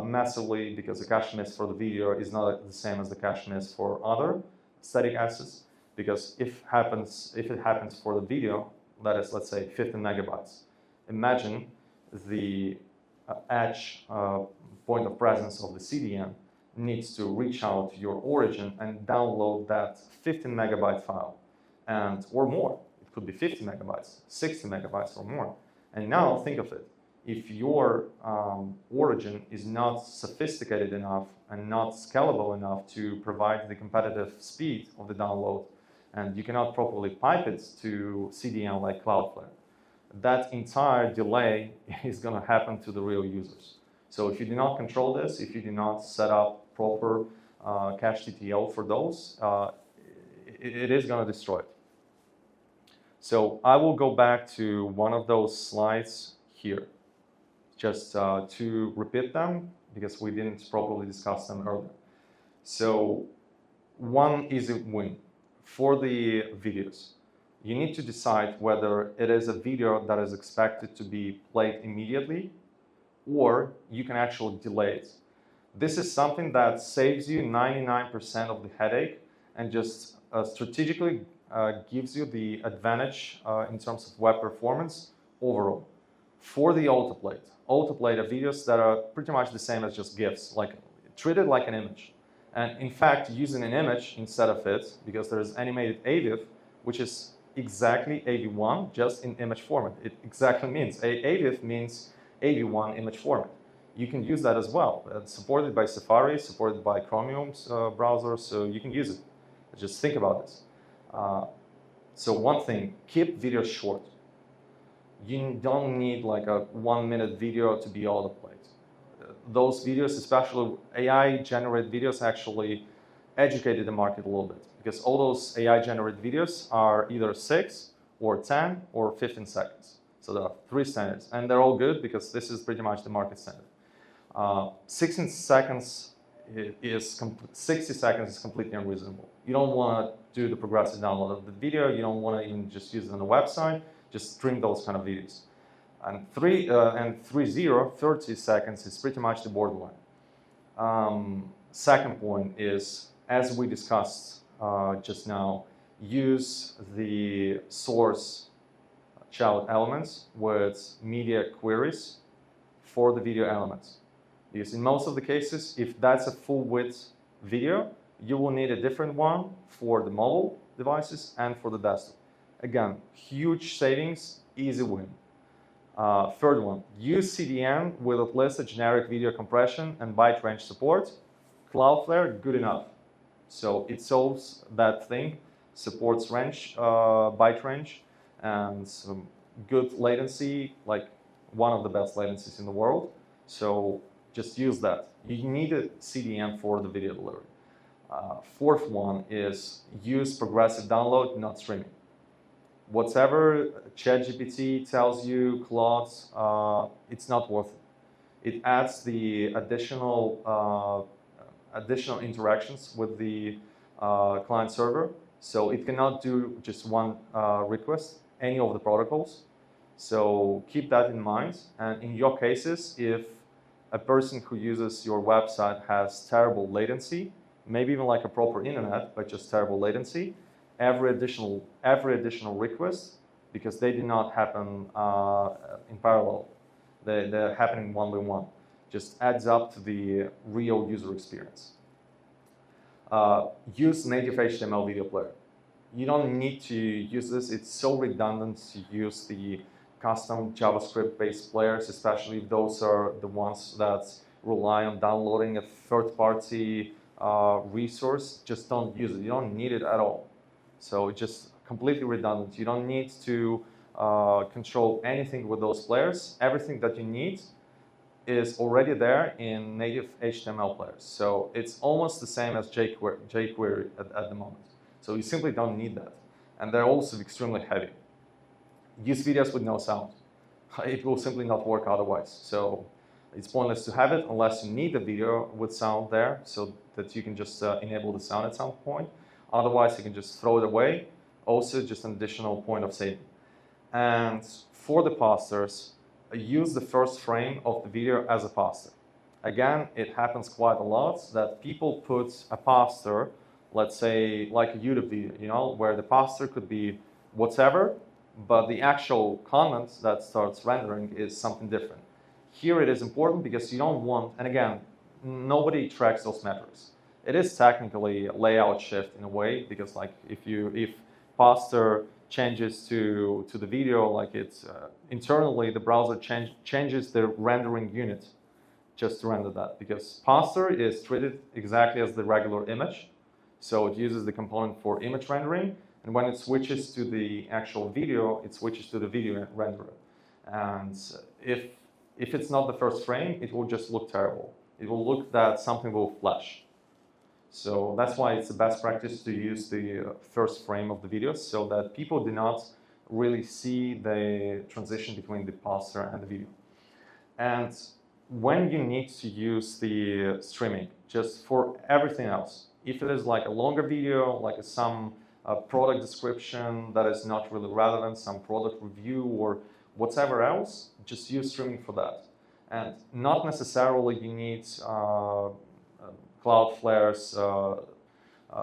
massively, because the cache miss for the video is not the same as the cache miss for other static assets, because if it happens for the video, that is, let's say 50 megabytes. Imagine the edge point of presence of the CDN needs to reach out to your origin and download that 15 megabyte file, or more. It could be 50 megabytes, 60 megabytes or more. And now think of it. If your origin is not sophisticated enough and not scalable enough to provide the competitive speed of the download, and you cannot properly pipe it to CDN like Cloudflare, that entire delay is going to happen to the real users. So if you do not control this, if you do not set up proper cache TTL for those, it is going to destroy it. So I will go back to one of those slides here, just to repeat them, because we didn't properly discuss them earlier. So one easy win for the videos. You need to decide whether it is a video that is expected to be played immediately, or you can actually delay it. This is something that saves you 99% of the headache and just strategically gives you the advantage in terms of web performance overall. For the autoplay are videos that are pretty much the same as just GIFs, like treated like an image. And in fact, using an image instead of it, because there's animated AVIF, which is exactly AV1, just in image format. It exactly means, AVIF means AV1 image format. You can use that as well. It's supported by Safari, supported by Chrome's browser, so you can use it. Just think about this. So one thing, keep videos short. You don't need like a 1-minute video to be autoplayed. Those videos, especially AI-generated videos, actually educated the market a little bit, because all those AI-generated videos are either 6 or 10 or 15 seconds. So there are 3 standards, and they're all good because this is pretty much the market standard. 60 seconds is completely unreasonable. You don't want to do the progressive download of the video. You don't want to even just use it on the website. Just stream those kind of videos. And 30 seconds is pretty much the borderline. Second point is, as we discussed just now, use the source child elements with media queries for the video elements. Because in most of the cases, if that's a full width video, you will need a different one for the mobile devices and for the desktop. Again, huge savings, easy win. Third one, use CDN with at least a generic video compression and byte range support. Cloudflare, good enough. So it solves that thing, supports range, byte range, and some good latency, like one of the best latencies in the world. So just use that. You need a CDN for the video delivery. Fourth one is use progressive download, not streaming. Whatever ChatGPT tells you, Claude, it's not worth it. It adds the additional interactions with the client server, so it cannot do just one request, any of the protocols. So keep that in mind. And in your cases, if a person who uses your website has terrible latency, maybe even like a proper internet, but just terrible latency, every additional request, because they do not happen in parallel, they're happening one by one, just adds up to the real user experience. Use native HTML video player. You don't need to use this. It's so redundant to use the custom JavaScript-based players, especially if those are the ones that rely on downloading a third-party resource. Just don't use it. You don't need it at all. So it's just completely redundant. You don't need to control anything with those players. Everything that you need is already there in native HTML players. So it's almost the same as jQuery at the moment. So you simply don't need that. And they're also extremely heavy. Use videos with no sound. It will simply not work otherwise. So it's pointless to have it unless you need a video with sound there so that you can just enable the sound at some point. Otherwise, you can just throw it away. Also, just an additional point of saving. And for the pastors, use the first frame of the video as a pastor. Again, it happens quite a lot that people put a pastor let's say like a YouTube video, you know, where the poster could be whatever, but the actual content that starts rendering is something different. Here it is important because you don't want, and again, nobody tracks those metrics. It is technically a layout shift in a way, because like if poster changes to the video, like it's internally the browser changes the rendering unit just to render that, because poster is treated exactly as the regular image. So it uses the component for image rendering, and when it switches to the actual video, it switches to the video renderer. And if it's not the first frame, it will just look terrible. It will look that something will flash. So that's why it's the best practice to use the first frame of the video, so that people do not really see the transition between the poster and the video. And when you need to use the streaming, just for everything else, if it is like a longer video, like some product description that is not really relevant, some product review or whatever else, just use streaming for that. And not necessarily you need Cloudflare's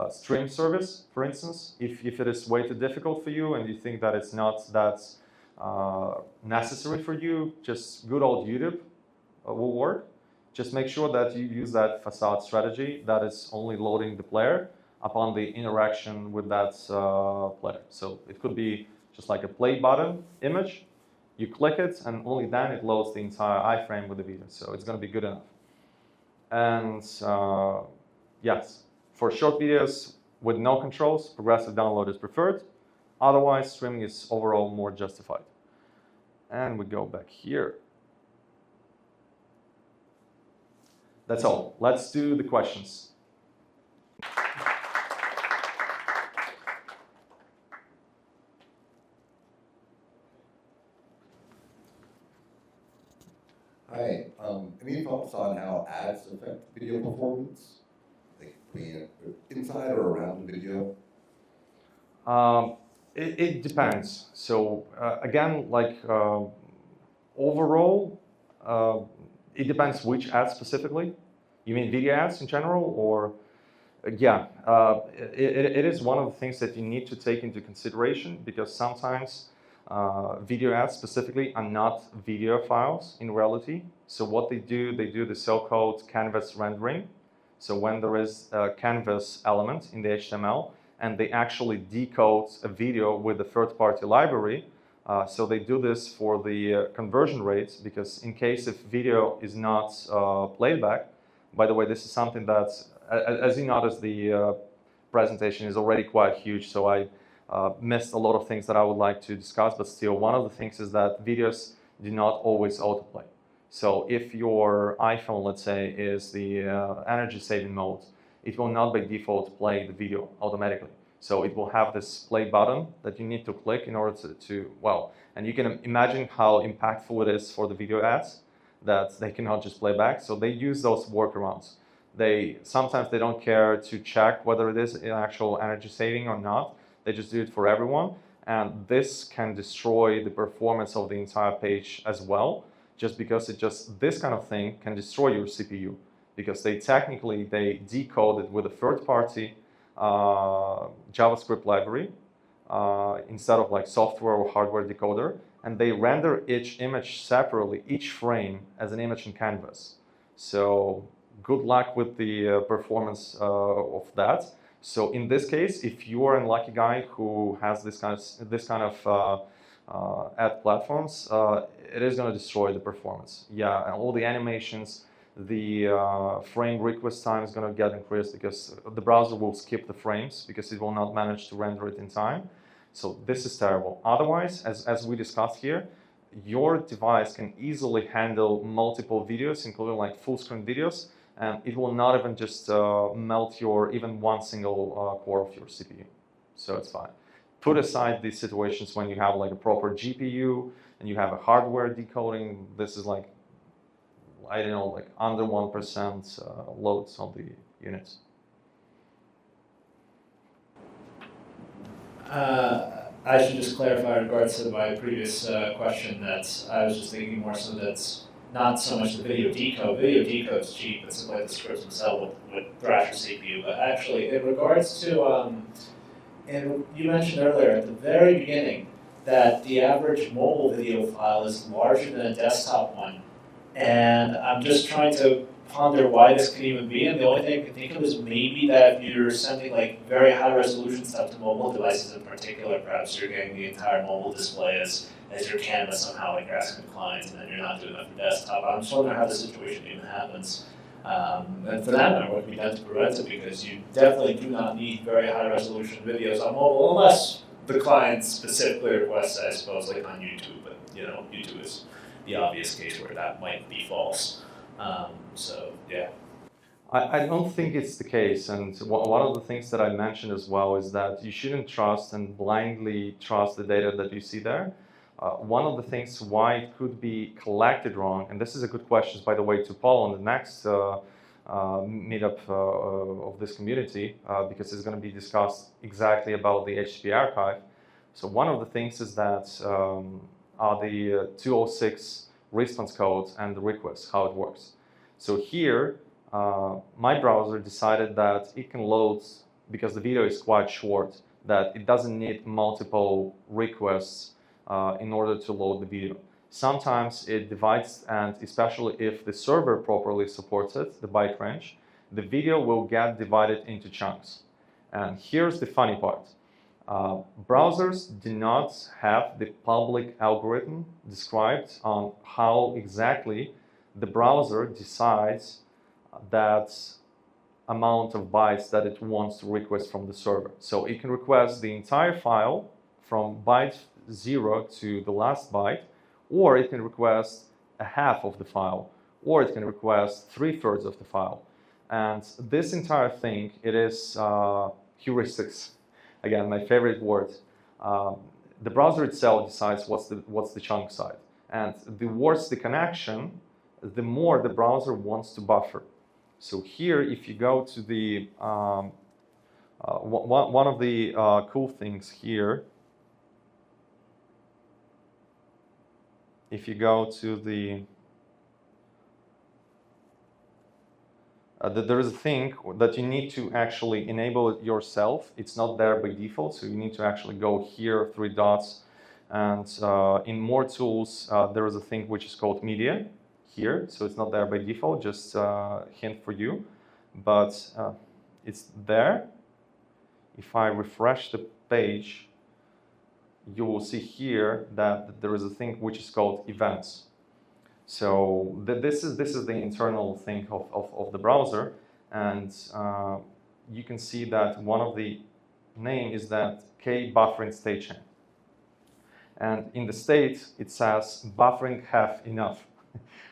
stream service, for instance. If it is way too difficult for you and you think that it's not that necessary for you, just good old YouTube will work. Just make sure that you use that facade strategy that is only loading the player upon the interaction with that player. So it could be just like a play button image. You click it, and only then it loads the entire iframe with the video. So it's going to be good enough. And yes, for short videos with no controls, progressive download is preferred. Otherwise, streaming is overall more justified. And we go back here. That's all. Let's do the questions. Hi. Any thoughts on how ads affect video performance? Like being inside or around the video? It depends. So again, like overall, it depends which ads specifically. You mean video ads in general, or yeah, it is one of the things that you need to take into consideration, because sometimes video ads specifically are not video files in reality. So what they do the so-called canvas rendering. So when there is a canvas element in the HTML and they actually decode a video with a third-party library, so they do this for the conversion rates, because in case if video is not played back, by the way, this is something that, as you notice, the presentation is already quite huge, so I missed a lot of things that I would like to discuss, but still, one of the things is that videos do not always autoplay. So if your iPhone, let's say, is the energy saving mode, it will not by default play the video automatically. So it will have this play button that you need to click in order to well, and you can imagine how impactful it is for the video ads that they cannot just play back. So they use those workarounds. Sometimes they don't care to check whether it is an actual energy saving or not. They just do it for everyone. And this can destroy the performance of the entire page as well, just because this kind of thing can destroy your CPU, because they decode it with a third-party JavaScript library instead of like software or hardware decoder, and they render each image separately, each frame as an image in Canvas. So good luck with the performance of that. So in this case, if you are a lucky guy who has this kind of ad platforms, it is going to destroy the performance. Yeah, and all the animations, the frame request time is going to get increased, because the browser will skip the frames because it will not manage to render it in time. So this is terrible. Otherwise, as we discussed here, your device can easily handle multiple videos, including like full screen videos, and it will not even just melt even one single core of your CPU. So it's fine. Put aside these situations when you have like a proper GPU and you have a hardware decoding. This is like, I don't know, like under 1% loads on the units. I should just clarify in regards to my previous question that I was just thinking more so that not so much the video decode. Video decode's cheap, it's like the scripts themselves with Thrasher CPU. But actually, in regards to, and you mentioned earlier at the very beginning that the average mobile video file is larger than a desktop one. And I'm just trying to ponder why this could even be, and the only thing I can think of is maybe that if you're sending like very high resolution stuff to mobile devices in particular, perhaps you're getting the entire mobile display as your canvas somehow like asking the client, and then you're not doing that for desktop. I'm just wondering how the situation even happens. And for that matter, what can be done to prevent it, because you definitely do not need very high resolution videos on mobile unless the client specifically requests, I suppose, like on YouTube, but you know, YouTube is the obvious case where that might be false. So yeah. I don't think it's the case, and one of the things that I mentioned as well is that you shouldn't trust and blindly trust the data that you see there. One of the things why it could be collected wrong, and this is a good question, by the way, to Paul on the next meetup of this community, because it's going to be discussed exactly about the HTTP archive. So one of the things is that are the 206 response codes and the requests, how it works. So here, my browser decided that it can load, because the video is quite short, that it doesn't need multiple requests in order to load the video. Sometimes it divides, and especially if the server properly supports it, the byte range, the video will get divided into chunks. And here's the funny part. Browsers do not have the public algorithm described on how exactly the browser decides that amount of bytes that it wants to request from the server. So it can request the entire file from byte 0 to the last byte, or it can request a half of the file, or it can request 3/3 of the file. And this entire thing, it is heuristics. Again, my favorite word. The browser itself decides what's the chunk size. And the worse the connection, the more the browser wants to buffer. So here, if you go to the, one of the cool things here, if you go to the, there is a thing that you need to actually enable it yourself. It's not there by default, so you need to actually go here, 3 dots, and in more tools, there is a thing which is called media here, so it's not there by default, just hint for you, but it's there. If I refresh the page, you will see here that there is a thing which is called events. So this is the internal thing of the browser, and you can see that one of the name is that K buffering state chain. And in the state, it says buffering have enough.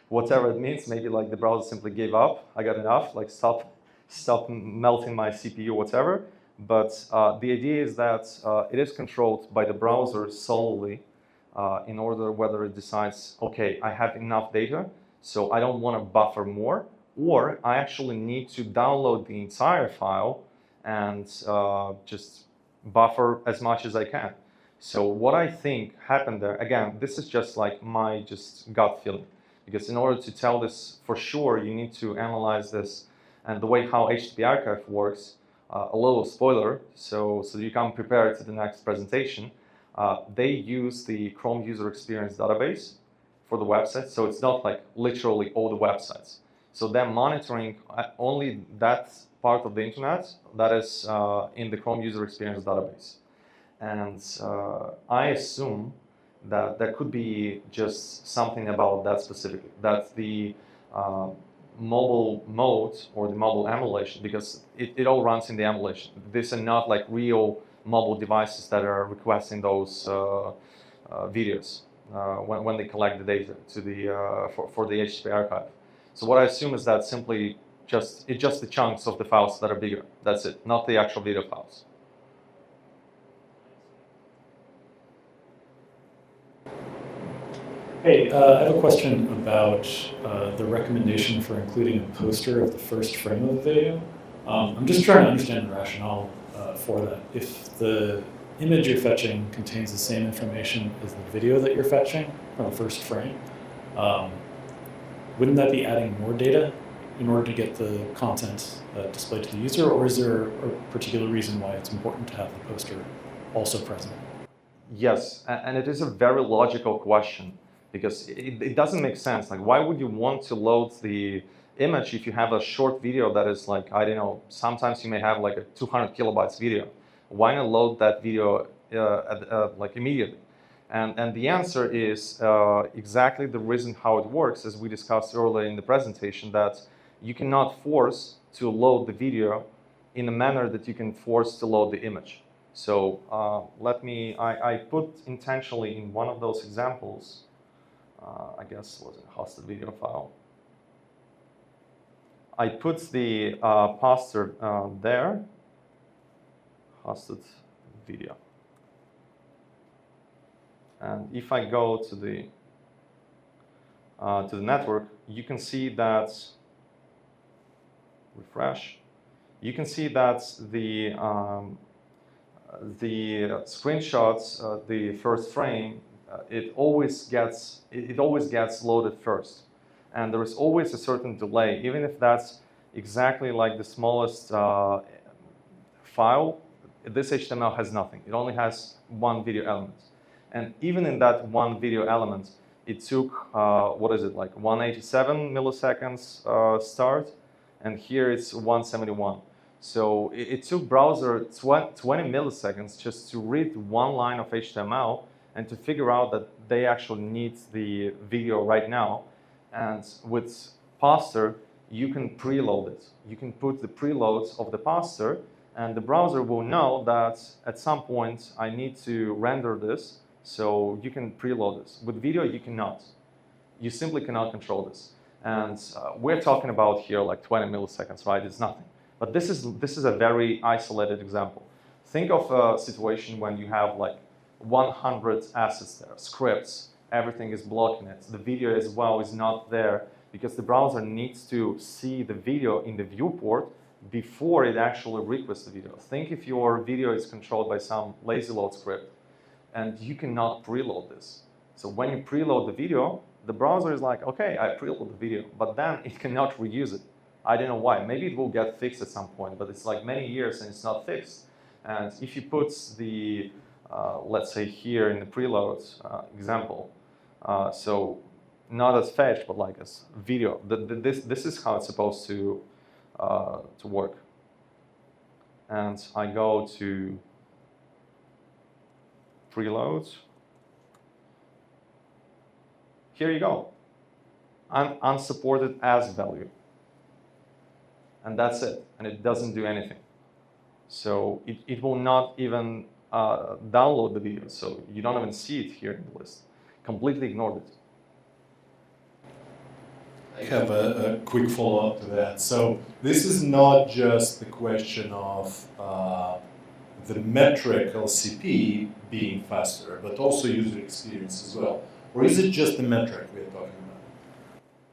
Whatever it means, maybe like the browser simply gave up, I got enough, like stop melting my CPU, whatever. But the idea is that it is controlled by the browser solely in order whether it decides, okay, I have enough data, so I don't want to buffer more, or I actually need to download the entire file and just buffer as much as I can. So what I think happened there, again, this is just like my gut feeling, because in order to tell this for sure, you need to analyze this, and the way how HTTP archive works, a little spoiler, so you come prepared to the next presentation. They use the Chrome user experience database for the website, so it's not like literally all the websites. So they're monitoring only that part of the internet that is in the Chrome user experience database. And I assume that there could be just something about that specifically, that the mobile mode or the mobile emulation, because it all runs in the emulation. These are not like real mobile devices that are requesting those videos when they collect the data to the for the HTTP archive. So what I assume is that simply it's just the chunks of the files that are bigger. That's it, not the actual video files. Hey, I have a question about the recommendation for including a poster of the first frame of the video. I'm just trying to understand the rationale for that. If the image you're fetching contains the same information as the video that you're fetching from the first frame, wouldn't that be adding more data in order to get the content displayed to the user, or is there a particular reason why it's important to have the poster also present? Yes, and it is a very logical question, because it doesn't make sense. Like, why would you want to load the image if you have a short video that is like, I don't know, sometimes you may have like a 200 kilobytes video. Why not load that video like immediately? And the answer is exactly the reason how it works, as we discussed earlier in the presentation, that you cannot force to load the video in a manner that you can force to load the image. So I put intentionally in one of those examples, I guess was a hosted video file. I put the poster there, hosted video. And if I go to the network, you can see that, refresh, you can see that the screenshots, the first frame, it always gets loaded first, and there is always a certain delay, even if that's exactly like the smallest file. This HTML has nothing. It only has one video element, and even in that one video element, it took what is it, like 187 milliseconds start, and here it's 171. So it took browser 20 milliseconds just to read one line of HTML and to figure out that they actually need the video right now. And with poster, you can preload it. You can put the preloads of the poster, and the browser will know that at some point I need to render this, so you can preload this. With video, you cannot. You simply cannot control this. And we're talking about here like 20 milliseconds, right? It's nothing. But this is a very isolated example. Think of a situation when you have like 100 assets there, scripts, everything is blocking it. The video as well is not there because the browser needs to see the video in the viewport before it actually requests the video. Think if your video is controlled by some lazy load script and you cannot preload this. So when you preload the video, the browser is like, okay, I preload the video, but then it cannot reuse it. I don't know why. Maybe it will get fixed at some point, but it's like many years and it's not fixed. And if you put the, let's say here in the preload example, so not as fetch, but like as video, this is how it's supposed to work. And I go to preload. Here you go. Unsupported as value. And that's it. And it doesn't do anything. So it will not even download the video. So you don't even see it here in the list. Completely ignored it. I have a quick follow-up to that. So this is not just the question of the metric LCP being faster, but also user experience as well. Or is it just the metric we're talking about?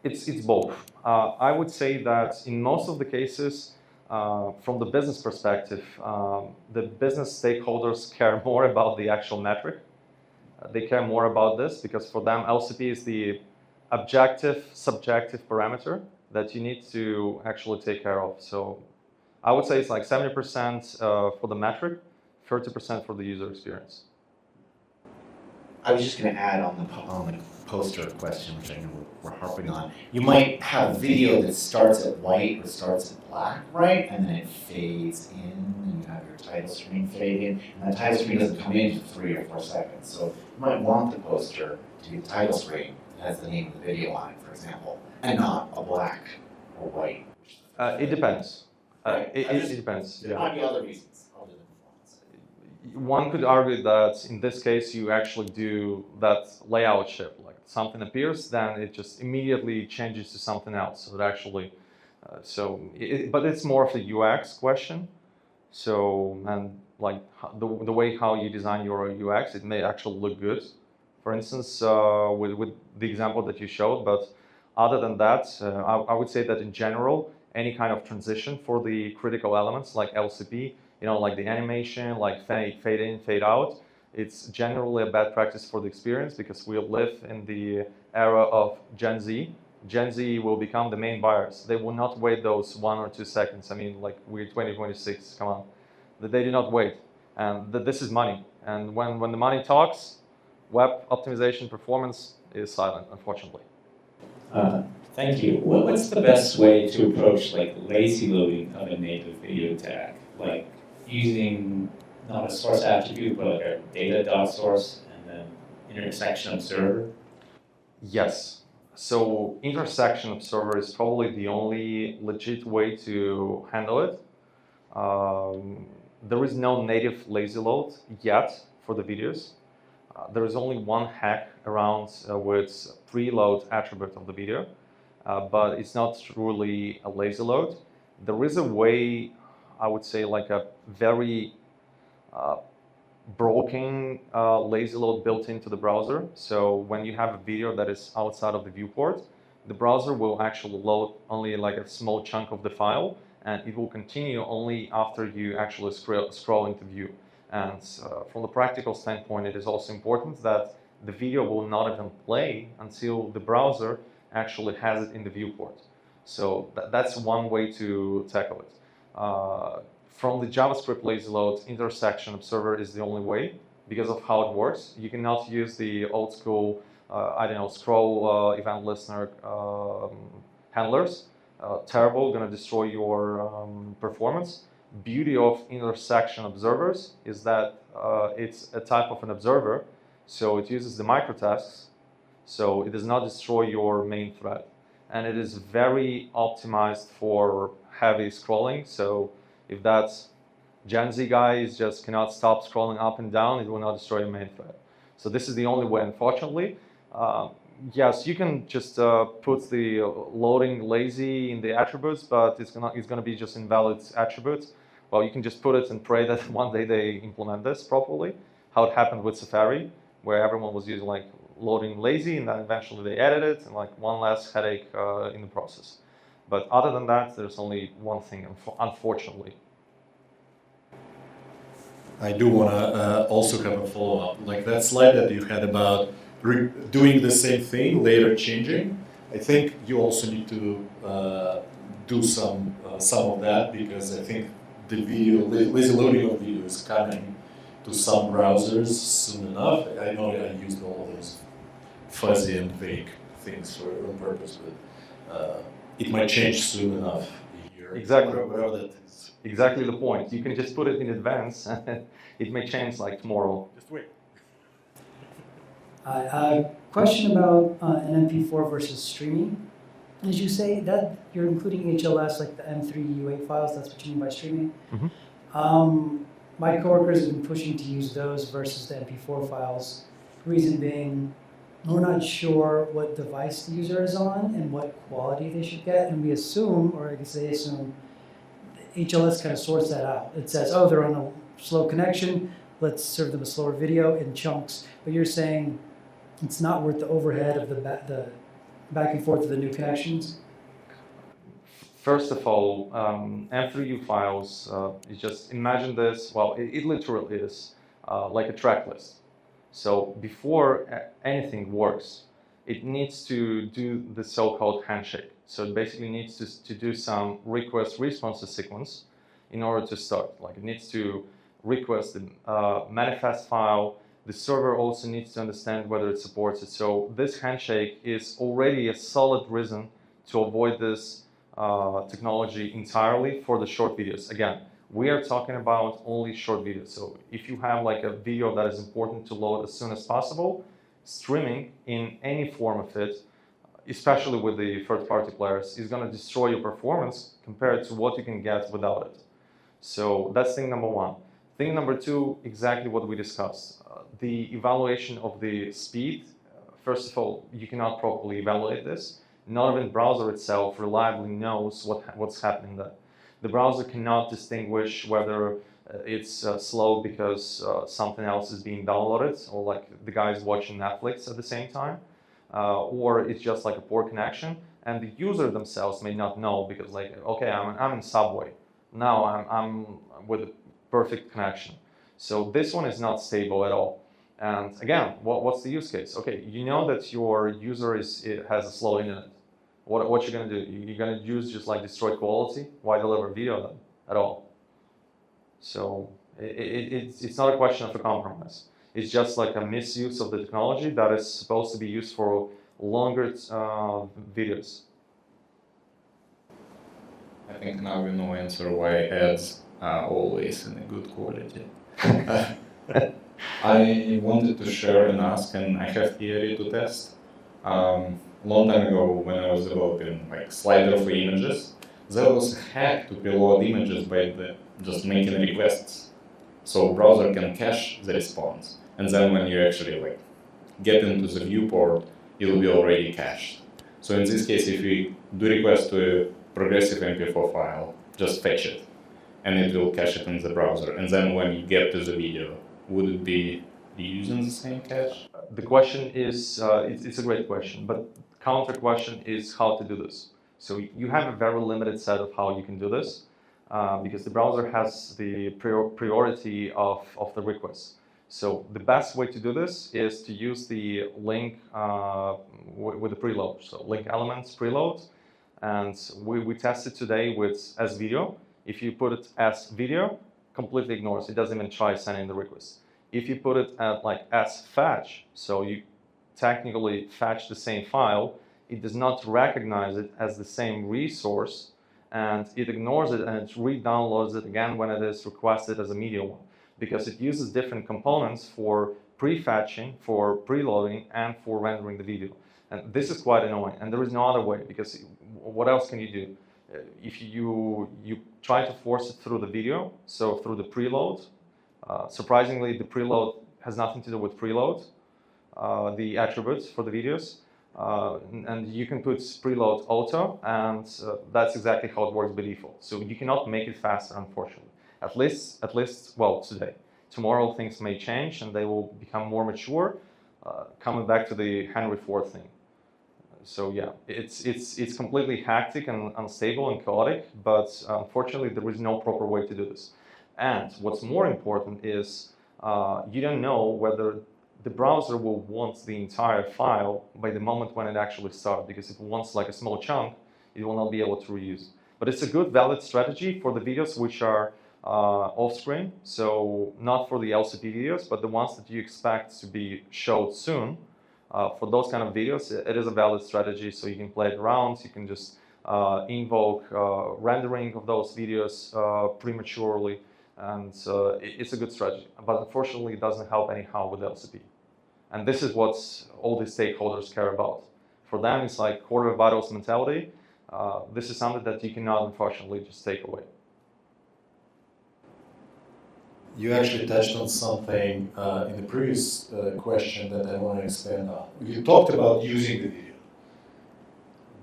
It's both. I would say that in most of the cases, from the business perspective, the business stakeholders care more about the actual metric. They care more about this because for them, LCP is the objective, subjective parameter that you need to actually take care of. So I would say it's like 70% for the metric, 30% for the user experience. I was just going to add on the poster question, which I know we're harping on. You might have video that starts at white or starts at black, right? And then it fades in, and you have your title screen fade in. And the title screen doesn't come in for 3 or 4 seconds. So you might want the poster to be the title screen that has the name of the video on it, for example, and not a black or white. It depends. Right. It depends. There might be other reasons other than performance. One could argue that in this case you actually do that layout shift. Like something appears, then it just immediately changes to something else. So it actually, but it's more of the UX question. So and like the way how you design your UX, it may actually look good. For instance, with the example that you showed, but other than that, I would say that in general, any kind of transition for the critical elements like LCP, like the animation, like fade in, fade out, it's generally a bad practice for the experience because we live in the era of Gen Z, Gen Z will become the main buyers. They will not wait those 1 or 2 seconds. I mean, like, we're 2026, come on. They do not wait. And this is money. And when the money talks, web optimization performance is silent, unfortunately. Thank you. What's the best way to approach like lazy loading of a native video tag? Like using not a source attribute, but like a data.source and then intersection observer? Yes. So intersection observer is probably the only legit way to handle it. There is no native lazy load yet for the videos. There is only one hack around with preload attribute of the video, but it's not truly a lazy load. There is a way, I would say, like a very broken lazy load built into the browser. So when you have a video that is outside of the viewport, the browser will actually load only like a small chunk of the file, and it will continue only after you actually scroll into view. And from the practical standpoint, it is also important that the video will not even play until the browser actually has it in the viewport. So that's one way to tackle it. From the JavaScript lazy load, intersection observer is the only way because of how it works. You cannot use the old school, I don't know, scroll event listener handlers. Terrible, gonna destroy your performance. Beauty of intersection observers is that it's a type of an observer, so it uses the microtasks, so it does not destroy your main thread. And it is very optimized for heavy scrolling, so if that Gen Z guy is just cannot stop scrolling up and down, it will not destroy your main thread. So this is the only way, unfortunately. Yes, you can just put the loading lazy in the attributes, but it's gonna be just invalid attributes. Well, you can just put it and pray that one day they implement this properly. How it happened with Safari, where everyone was using like loading lazy, and then eventually they added it, and like one less headache in the process. But other than that, there's only one thing, unfortunately. I do want to also have a follow-up. Like that slide that you had about doing the same thing, later changing. I think you also need to do some of that, because I think the video, lazy loading of video is coming to some browsers soon enough. I know I used all those fuzzy and vague things on purpose, but it might change soon enough. Exactly. Whatever that is. Exactly the point. You can just put it in advance, and it may change like tomorrow. Just wait. Question about an MP4 versus streaming. As you say, that you're including HLS, like the M3 UA files, that's what you mean by streaming. Mm-hmm. My coworkers have been pushing to use those versus the MP4 files. Reason being, we're not sure what device the user is on and what quality they should get, and we assume, or I guess they assume, HLS kind of sorts that out. It says, oh, they're on a slow connection, let's serve them a slower video in chunks. But you're saying it's not worth the overhead of the back and forth of the new connections? First of all, M3U files, you just imagine this, well, it literally is like a track list. So before anything works, it needs to do the so-called handshake. So it basically needs to do some request-response sequence in order to start. Like it needs to request the manifest file. The server also needs to understand whether it supports it. So this handshake is already a solid reason to avoid this technology entirely for the short videos. Again, we are talking about only short videos. So if you have like a video that is important to load as soon as possible, streaming in any form of it, especially with the third-party players, is going to destroy your performance compared to what you can get without it. So that's thing number one. Thing number two, exactly what we discussed. The evaluation of the speed. First of all, you cannot properly evaluate this. Not even browser itself reliably knows what's happening there. The browser cannot distinguish whether it's slow because something else is being downloaded, or like the guy is watching Netflix at the same time, or it's just like a poor connection. And the user themselves may not know because, like, okay, I'm in Subway. Now I'm with a perfect connection. So this one is not stable at all. And again, what's the use case? Okay, you know that your user has a slow internet. What you're gonna do? You're gonna use just like destroy quality? Why deliver video then at all? So it's not a question of a compromise. It's just like a misuse of the technology that is supposed to be used for longer videos. I think now we know answer why ads are always in a good quality. I wanted to share and ask, and I have theory to test. Long time ago, when I was developing like slider for images, there was a hack to preload images by just making requests. So browser can cache the response, and then when you actually like get into the viewport, it will be already cached. So in this case, if we do request to a progressive MP4 file, just fetch it, and it will cache it in the browser. And then when you get to the video, would it be using the same cache? The question is, it's a great question, but counter question is how to do this. So you have a very limited set of how you can do this, because the browser has the priority of the request. So the best way to do this is to use the link with the preload. So link elements preload, and we tested today with as video. If you put it as video, completely ignores. It doesn't even try sending the request. If you put it at like as fetch, so you technically fetch the same file, it does not recognize it as the same resource, and it ignores it and it re-downloads it again when it is requested as a media one, because it uses different components for prefetching, for preloading, and for rendering the video. And this is quite annoying, and there is no other way, because what else can you do? If you try to force it through the video, so through the preload, surprisingly, the preload has nothing to do with preload, the attributes for the videos, and you can put preload auto, and that's exactly how it works by default. So you cannot make it faster, unfortunately. At least, well, today. Tomorrow things may change and they will become more mature, coming back to the Henry Ford thing. So yeah, it's completely hectic and unstable and chaotic, but unfortunately there is no proper way to do this. And what's more important is you don't know whether the browser will want the entire file by the moment when it actually starts, because if it wants like a small chunk, it will not be able to reuse. But it's a good, valid strategy for the videos which are off-screen, so not for the LCP videos, but the ones that you expect to be showed soon. For those kind of videos, it is a valid strategy, so you can play it around, you can just invoke rendering of those videos prematurely, and it's a good strategy. But unfortunately, it doesn't help anyhow with LCP. And this is what all the stakeholders care about. For them, it's like quarter vitals mentality. This is something that you cannot, unfortunately, just take away. You actually touched on something in the previous question that I want to expand on. You talked about using the video.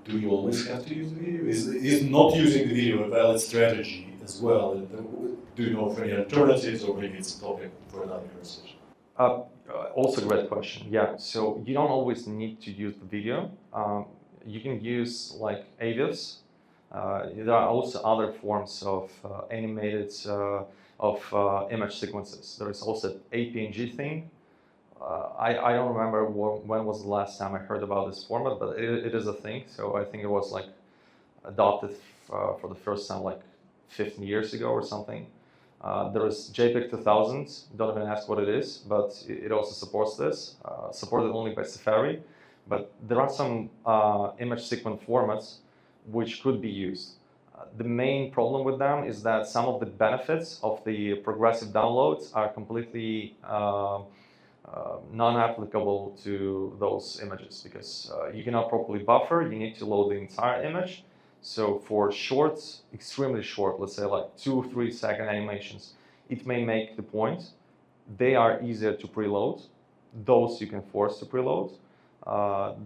Do you always have to use the video? Is not using the video a valid strategy as well? Do you know of any alternatives, or maybe it's a topic for another conversation? Also a great question. Yeah, so you don't always need to use the video. You can use like AVIs. There are also other forms of animated image sequences. There is also APNG thing. I don't remember when was the last time I heard about this format, but it is a thing. So I think it was like adopted for the first time like 15 years ago or something. There is JPEG 2000. Don't even ask what it is, but it also supports this. Supported only by Safari. But there are some image sequence formats which could be used. The main problem with them is that some of the benefits of the progressive downloads are completely non-applicable to those images, because you cannot properly buffer. You need to load the entire image. So for short, extremely short, let's say like 2-3 second animations, it may make the point. They are easier to preload. Those you can force to preload.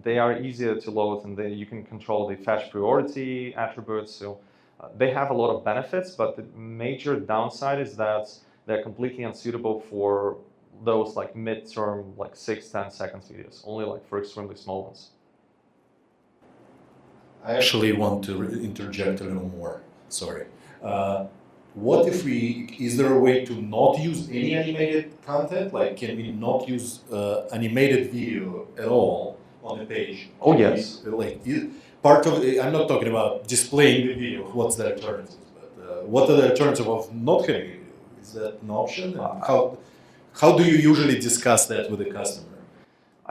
They are easier to load, and you can control the fetch priority attributes. So they have a lot of benefits, but the major downside is that they're completely unsuitable for those like mid-term, like 6-10 seconds videos, only like for extremely small ones. I actually want to interject a little more. Sorry. What if is there a way to not use any animated content? Like, can we not use animated video at all on the page? Oh, yes. part of I'm not talking about displaying the video. What's the alternative? But what are the alternative of not having a video? Is that an option? And how do you usually discuss that with the customer?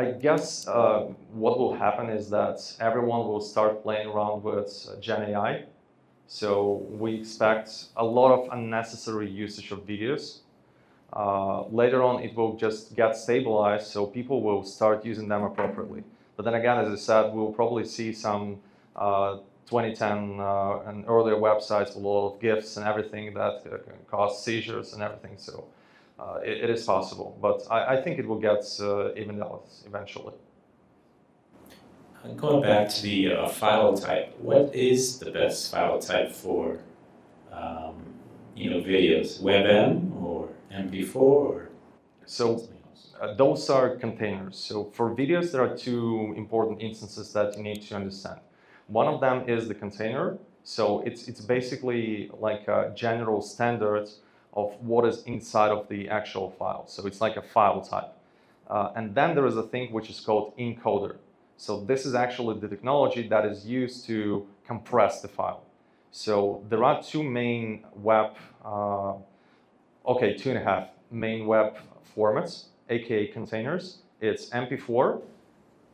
I guess what will happen is that everyone will start playing around with Gen AI. So we expect a lot of unnecessary usage of videos. Later on, it will just get stabilized, so people will start using them appropriately. But then again, as I said, we'll probably see some 2010 and earlier websites with a lot of GIFs and everything that can cause seizures and everything. So it is possible, but I think it will get evened out eventually. Going back to the file type, what is the best file type for videos? WebM or MP4 or so those are containers. So for videos, there are two important instances that you need to understand. One of them is the container. So it's basically like a general standard of what is inside of the actual file. So it's like a file type. And then there is a thing which is called encoder. So this is actually the technology that is used to compress the file. So there are two main web, two and a half main web formats, aka containers. It's MP4,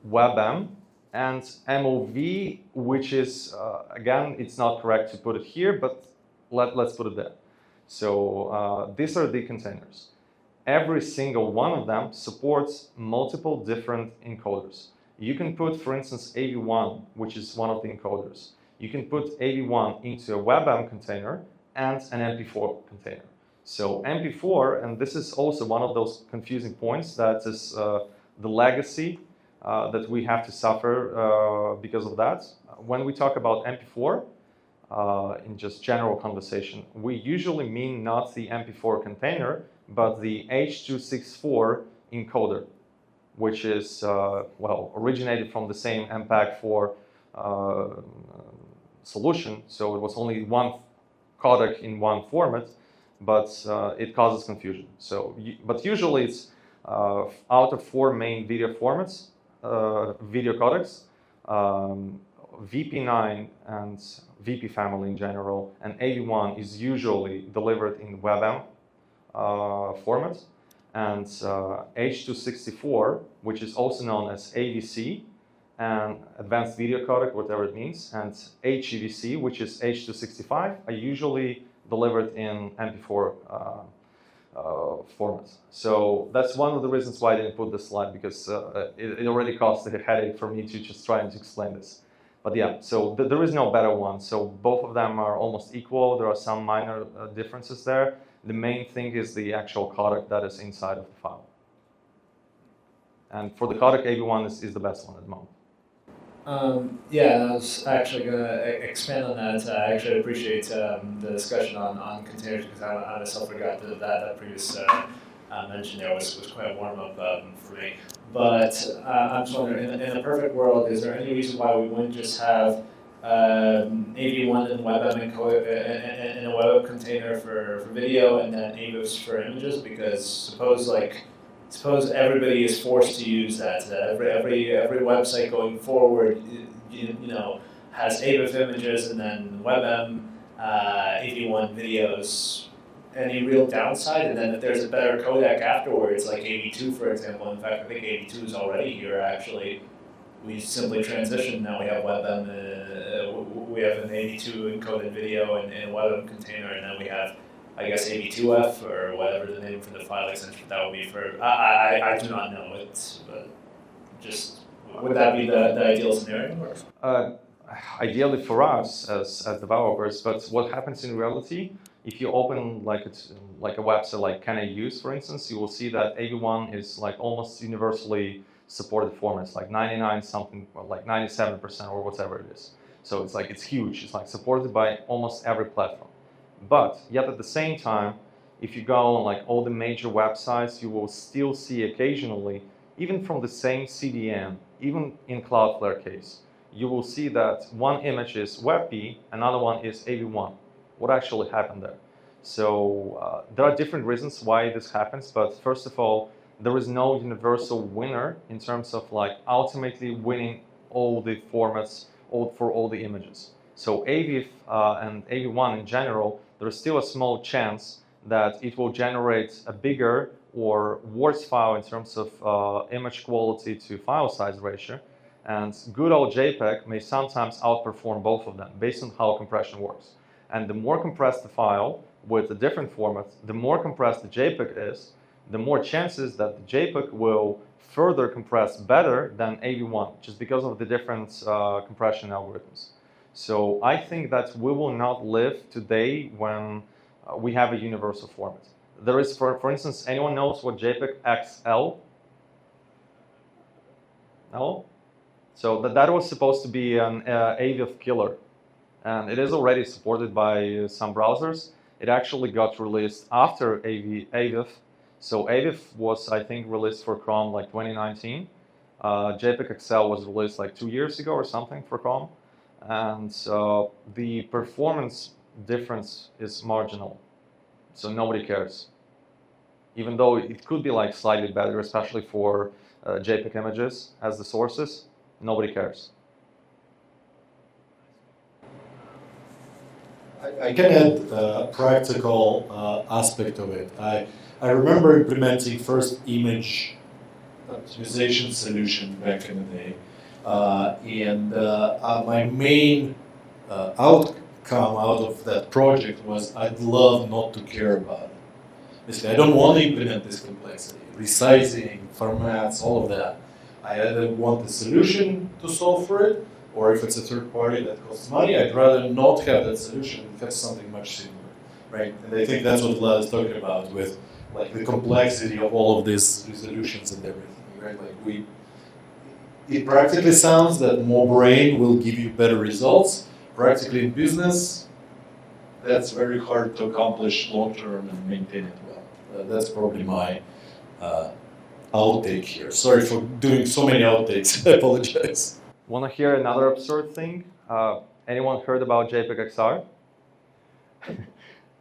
WebM, and MOV, which is, again, it's not correct to put it here, but let's put it there. So these are the containers. Every single one of them supports multiple different encoders. You can put, for instance, AV1, which is one of the encoders. You can put AV1 into a WebM container and an MP4 container. So MP4, and this is also one of those confusing points, that is the legacy that we have to suffer because of that. When we talk about MP4, in just general conversation, we usually mean not the MP4 container, but the H.264 encoder, which is, originated from the same MPEG-4 solution. So it was only one codec in one format, but it causes confusion. So, but usually it's out of four main video formats, video codecs, VP9 and VP family in general, and AV1 is usually delivered in WebM format, and H.264, which is also known as AVC, and Advanced Video Codec, whatever it means, and HEVC, which is H.265, are usually delivered in MP4 format. So that's one of the reasons why I didn't put this slide, because it already caused a headache for me to just try and explain this. But yeah, so there is no better one. So both of them are almost equal. There are some minor differences there. The main thing is the actual codec that is inside of the file. And for the codec, AV1 is the best one at the moment. I was actually going to expand on that. I actually appreciate the discussion on containers, because I myself forgot that previous mention there was quite a warm-up for me. But I'm just wondering, in a perfect world, is there any reason why we wouldn't just have AV1 and WebM in a web container for video, and then AVIFs for images? Because suppose everybody is forced to use that. Every website going forward, has AVIF images and then WebM, AV1 videos. Any real downside? And then if there's a better codec afterwards, like AV2, for example. In fact, I think AV2 is already here. Actually, we simply transitioned. Now we have WebM. We have an AV2 encoded video in a WebM container, and then we have, I guess, AV2F or whatever the name for the file extension that would be for. I do not know it, but just would that be the ideal scenario? Ideally for us as developers, but what happens in reality, if you open like a website like Can I Use, for instance, you will see that AV1 is like almost universally supported formats, like 99 something, or like 97% or whatever it is. So it's huge. It's like supported by almost every platform. But yet at the same time, if you go on like all the major websites, you will still see occasionally, even from the same CDN, even in Cloudflare case, you will see that one image is WebP, another one is AV1. What actually happened there? So there are different reasons why this happens, but first of all, there is no universal winner in terms of like ultimately winning all the formats for all the images. So AVIF and AV1 in general, there's still a small chance that it will generate a bigger or worse file in terms of image quality to file size ratio. And good old JPEG may sometimes outperform both of them based on how compression works. And the more compressed the file with a different format, the more compressed the JPEG is, the more chances that the JPEG will further compress better than AV1, just because of the different compression algorithms. So I think that we will not live today when we have a universal format. There is, for instance, anyone knows what JPEG XL? No? So that was supposed to be an AVIF killer, and it is already supported by some browsers. It actually got released after AVIF. So AVIF was, I think, released for Chrome like 2019. JPEG XL was released like 2 years ago or something for Chrome. And the performance difference is marginal. So nobody cares. Even though it could be like slightly better, especially for JPEG images as the sources, nobody cares. I can add a practical aspect of it. I remember implementing first image optimization solution back in the day. My main outcome out of that project was I'd love not to care about it. Basically, I don't want to implement this complexity, resizing, formats, all of that. I either want the solution to solve for it, or if it's a third party that costs money, I'd rather not have that solution and have something much simpler, right? And I think that's what Vlad is talking about with like the complexity of all of these resolutions and everything, right? Like it practically sounds that more brain will give you better results. Practically in business, that's very hard to accomplish long term and maintain it well. That's probably my outtake here. Sorry for doing so many outtakes. I apologize. Want to hear another absurd thing? Anyone heard about JPEG XR?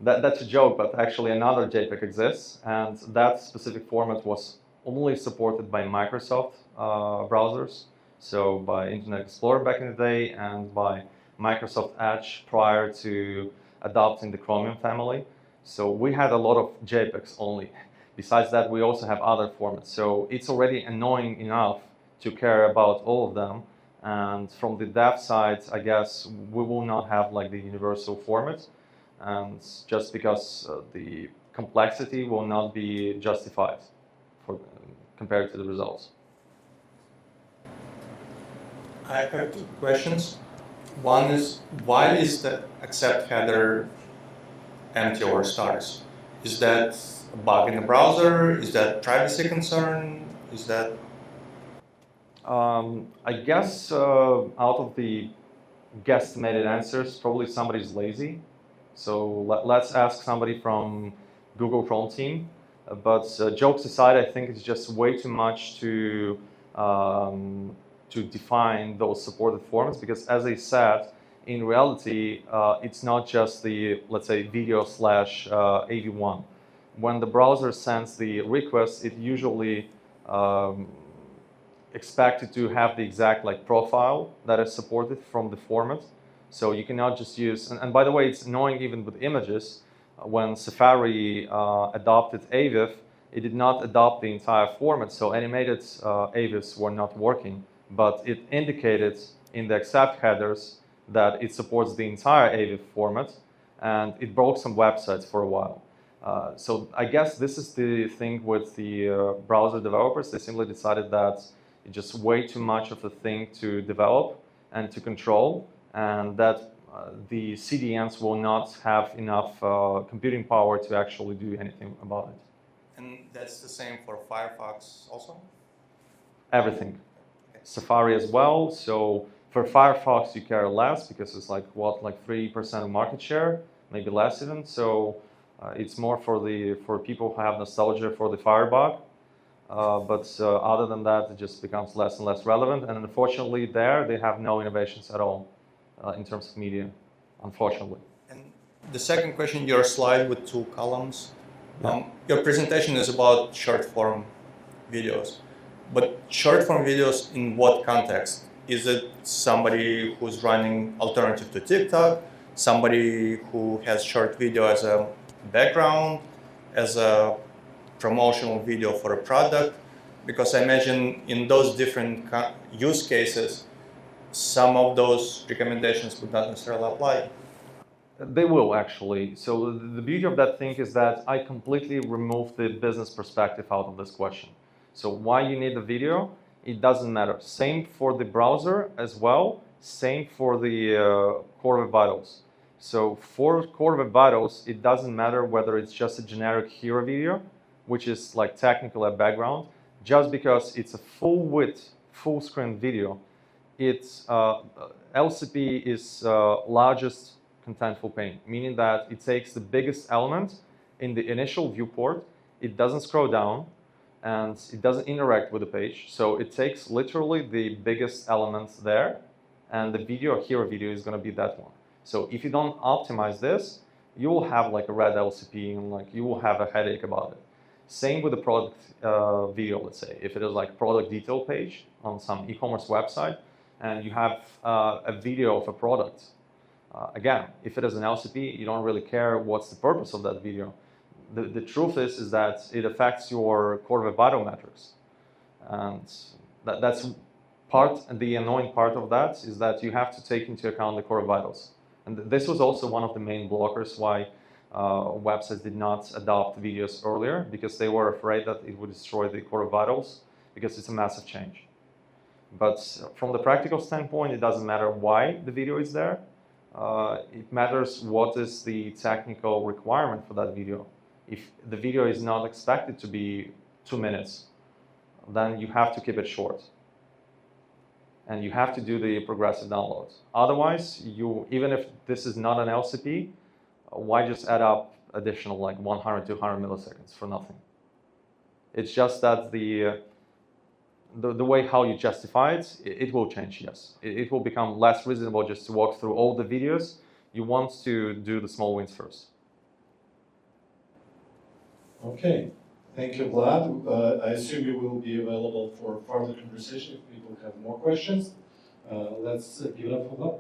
That's a joke, but actually another JPEG exists, and that specific format was only supported by Microsoft browsers, so by Internet Explorer back in the day and by Microsoft Edge prior to adopting the Chromium family. So we had a lot of JPEGs only. Besides that, we also have other formats. So it's already annoying enough to care about all of them. And from the dev side, I guess we will not have like the universal format. And just because the complexity will not be justified compared to the results. I have two questions. One is, why is the accept header empty or stars? Is that a bug in the browser? Is that privacy concern? Is that? I guess out of the guesstimated answers, probably somebody's lazy. So let's ask somebody from Google Chrome team. But jokes aside, I think it's just way too much to define those supported formats, because as I said, in reality, it's not just the, let's say, video / AV1. When the browser sends the request, it usually expected to have the exact like profile that is supported from the format. So you cannot just use, and by the way, it's annoying even with images. When Safari adopted AVIF, it did not adopt the entire format, so animated AVIFs were not working, but it indicated in the accept headers that it supports the entire AVIF format, and it broke some websites for a while. So I guess this is the thing with the browser developers. They simply decided that it's just way too much of a thing to develop and to control, and that the CDNs will not have enough computing power to actually do anything about it. And that's the same for Firefox also? Everything. Safari as well. So for Firefox, you care less because it's like, what, like 3% of market share, maybe less even. So it's more for people who have nostalgia for the Firebug. But other than that, it just becomes less and less relevant. And unfortunately there, they have no innovations at all in terms of media, unfortunately. And the second question, your slide with 2 columns. Your presentation is about short form videos. But short form videos in what context? Is it somebody who's running alternative to TikTok, somebody who has short video as a background, as a promotional video for a product? Because I imagine in those different use cases, some of those recommendations would not necessarily apply. They will actually. So the beauty of that thing is that I completely remove the business perspective out of this question. So why you need the video, it doesn't matter. Same for the browser as well. Same for the Core Web Vitals. So for Core Web Vitals, it doesn't matter whether it's just a generic hero video, which is like technical at background, just because it's a full width, full screen video. It's LCP is largest contentful pane, meaning that it takes the biggest element in the initial viewport. It doesn't scroll down and it doesn't interact with the page. So it takes literally the biggest elements there, and the video, hero video, is going to be that one. So if you don't optimize this, you will have like a red LCP and like you will have a headache about it. Same with the product video, let's say. If it is like product detail page on some e-commerce website and you have a video of a product, again, if it is an LCP, you don't really care what's the purpose of that video. The truth is that it affects your Core Web Vital metrics. And that's part, and the annoying part of that is that you have to take into account the Core Web Vitals. And this was also one of the main blockers why websites did not adopt videos earlier, because they were afraid that it would destroy the Core Web Vitals, because it's a massive change. But from the practical standpoint, it doesn't matter why the video is there. It matters what is the technical requirement for that video. If the video is not expected to be 2 minutes, then you have to keep it short. And you have to do the progressive downloads. Otherwise, even if this is not an LCP, why just add up additional like 100, 200 milliseconds for nothing? It's just that the way how you justify it, it will change, yes. It will become less reasonable just to walk through all the videos. You want to do the small wins first. Okay, thank you, Vlad. I assume you will be available for further conversation if people have more questions. Let's give it up for Vlad.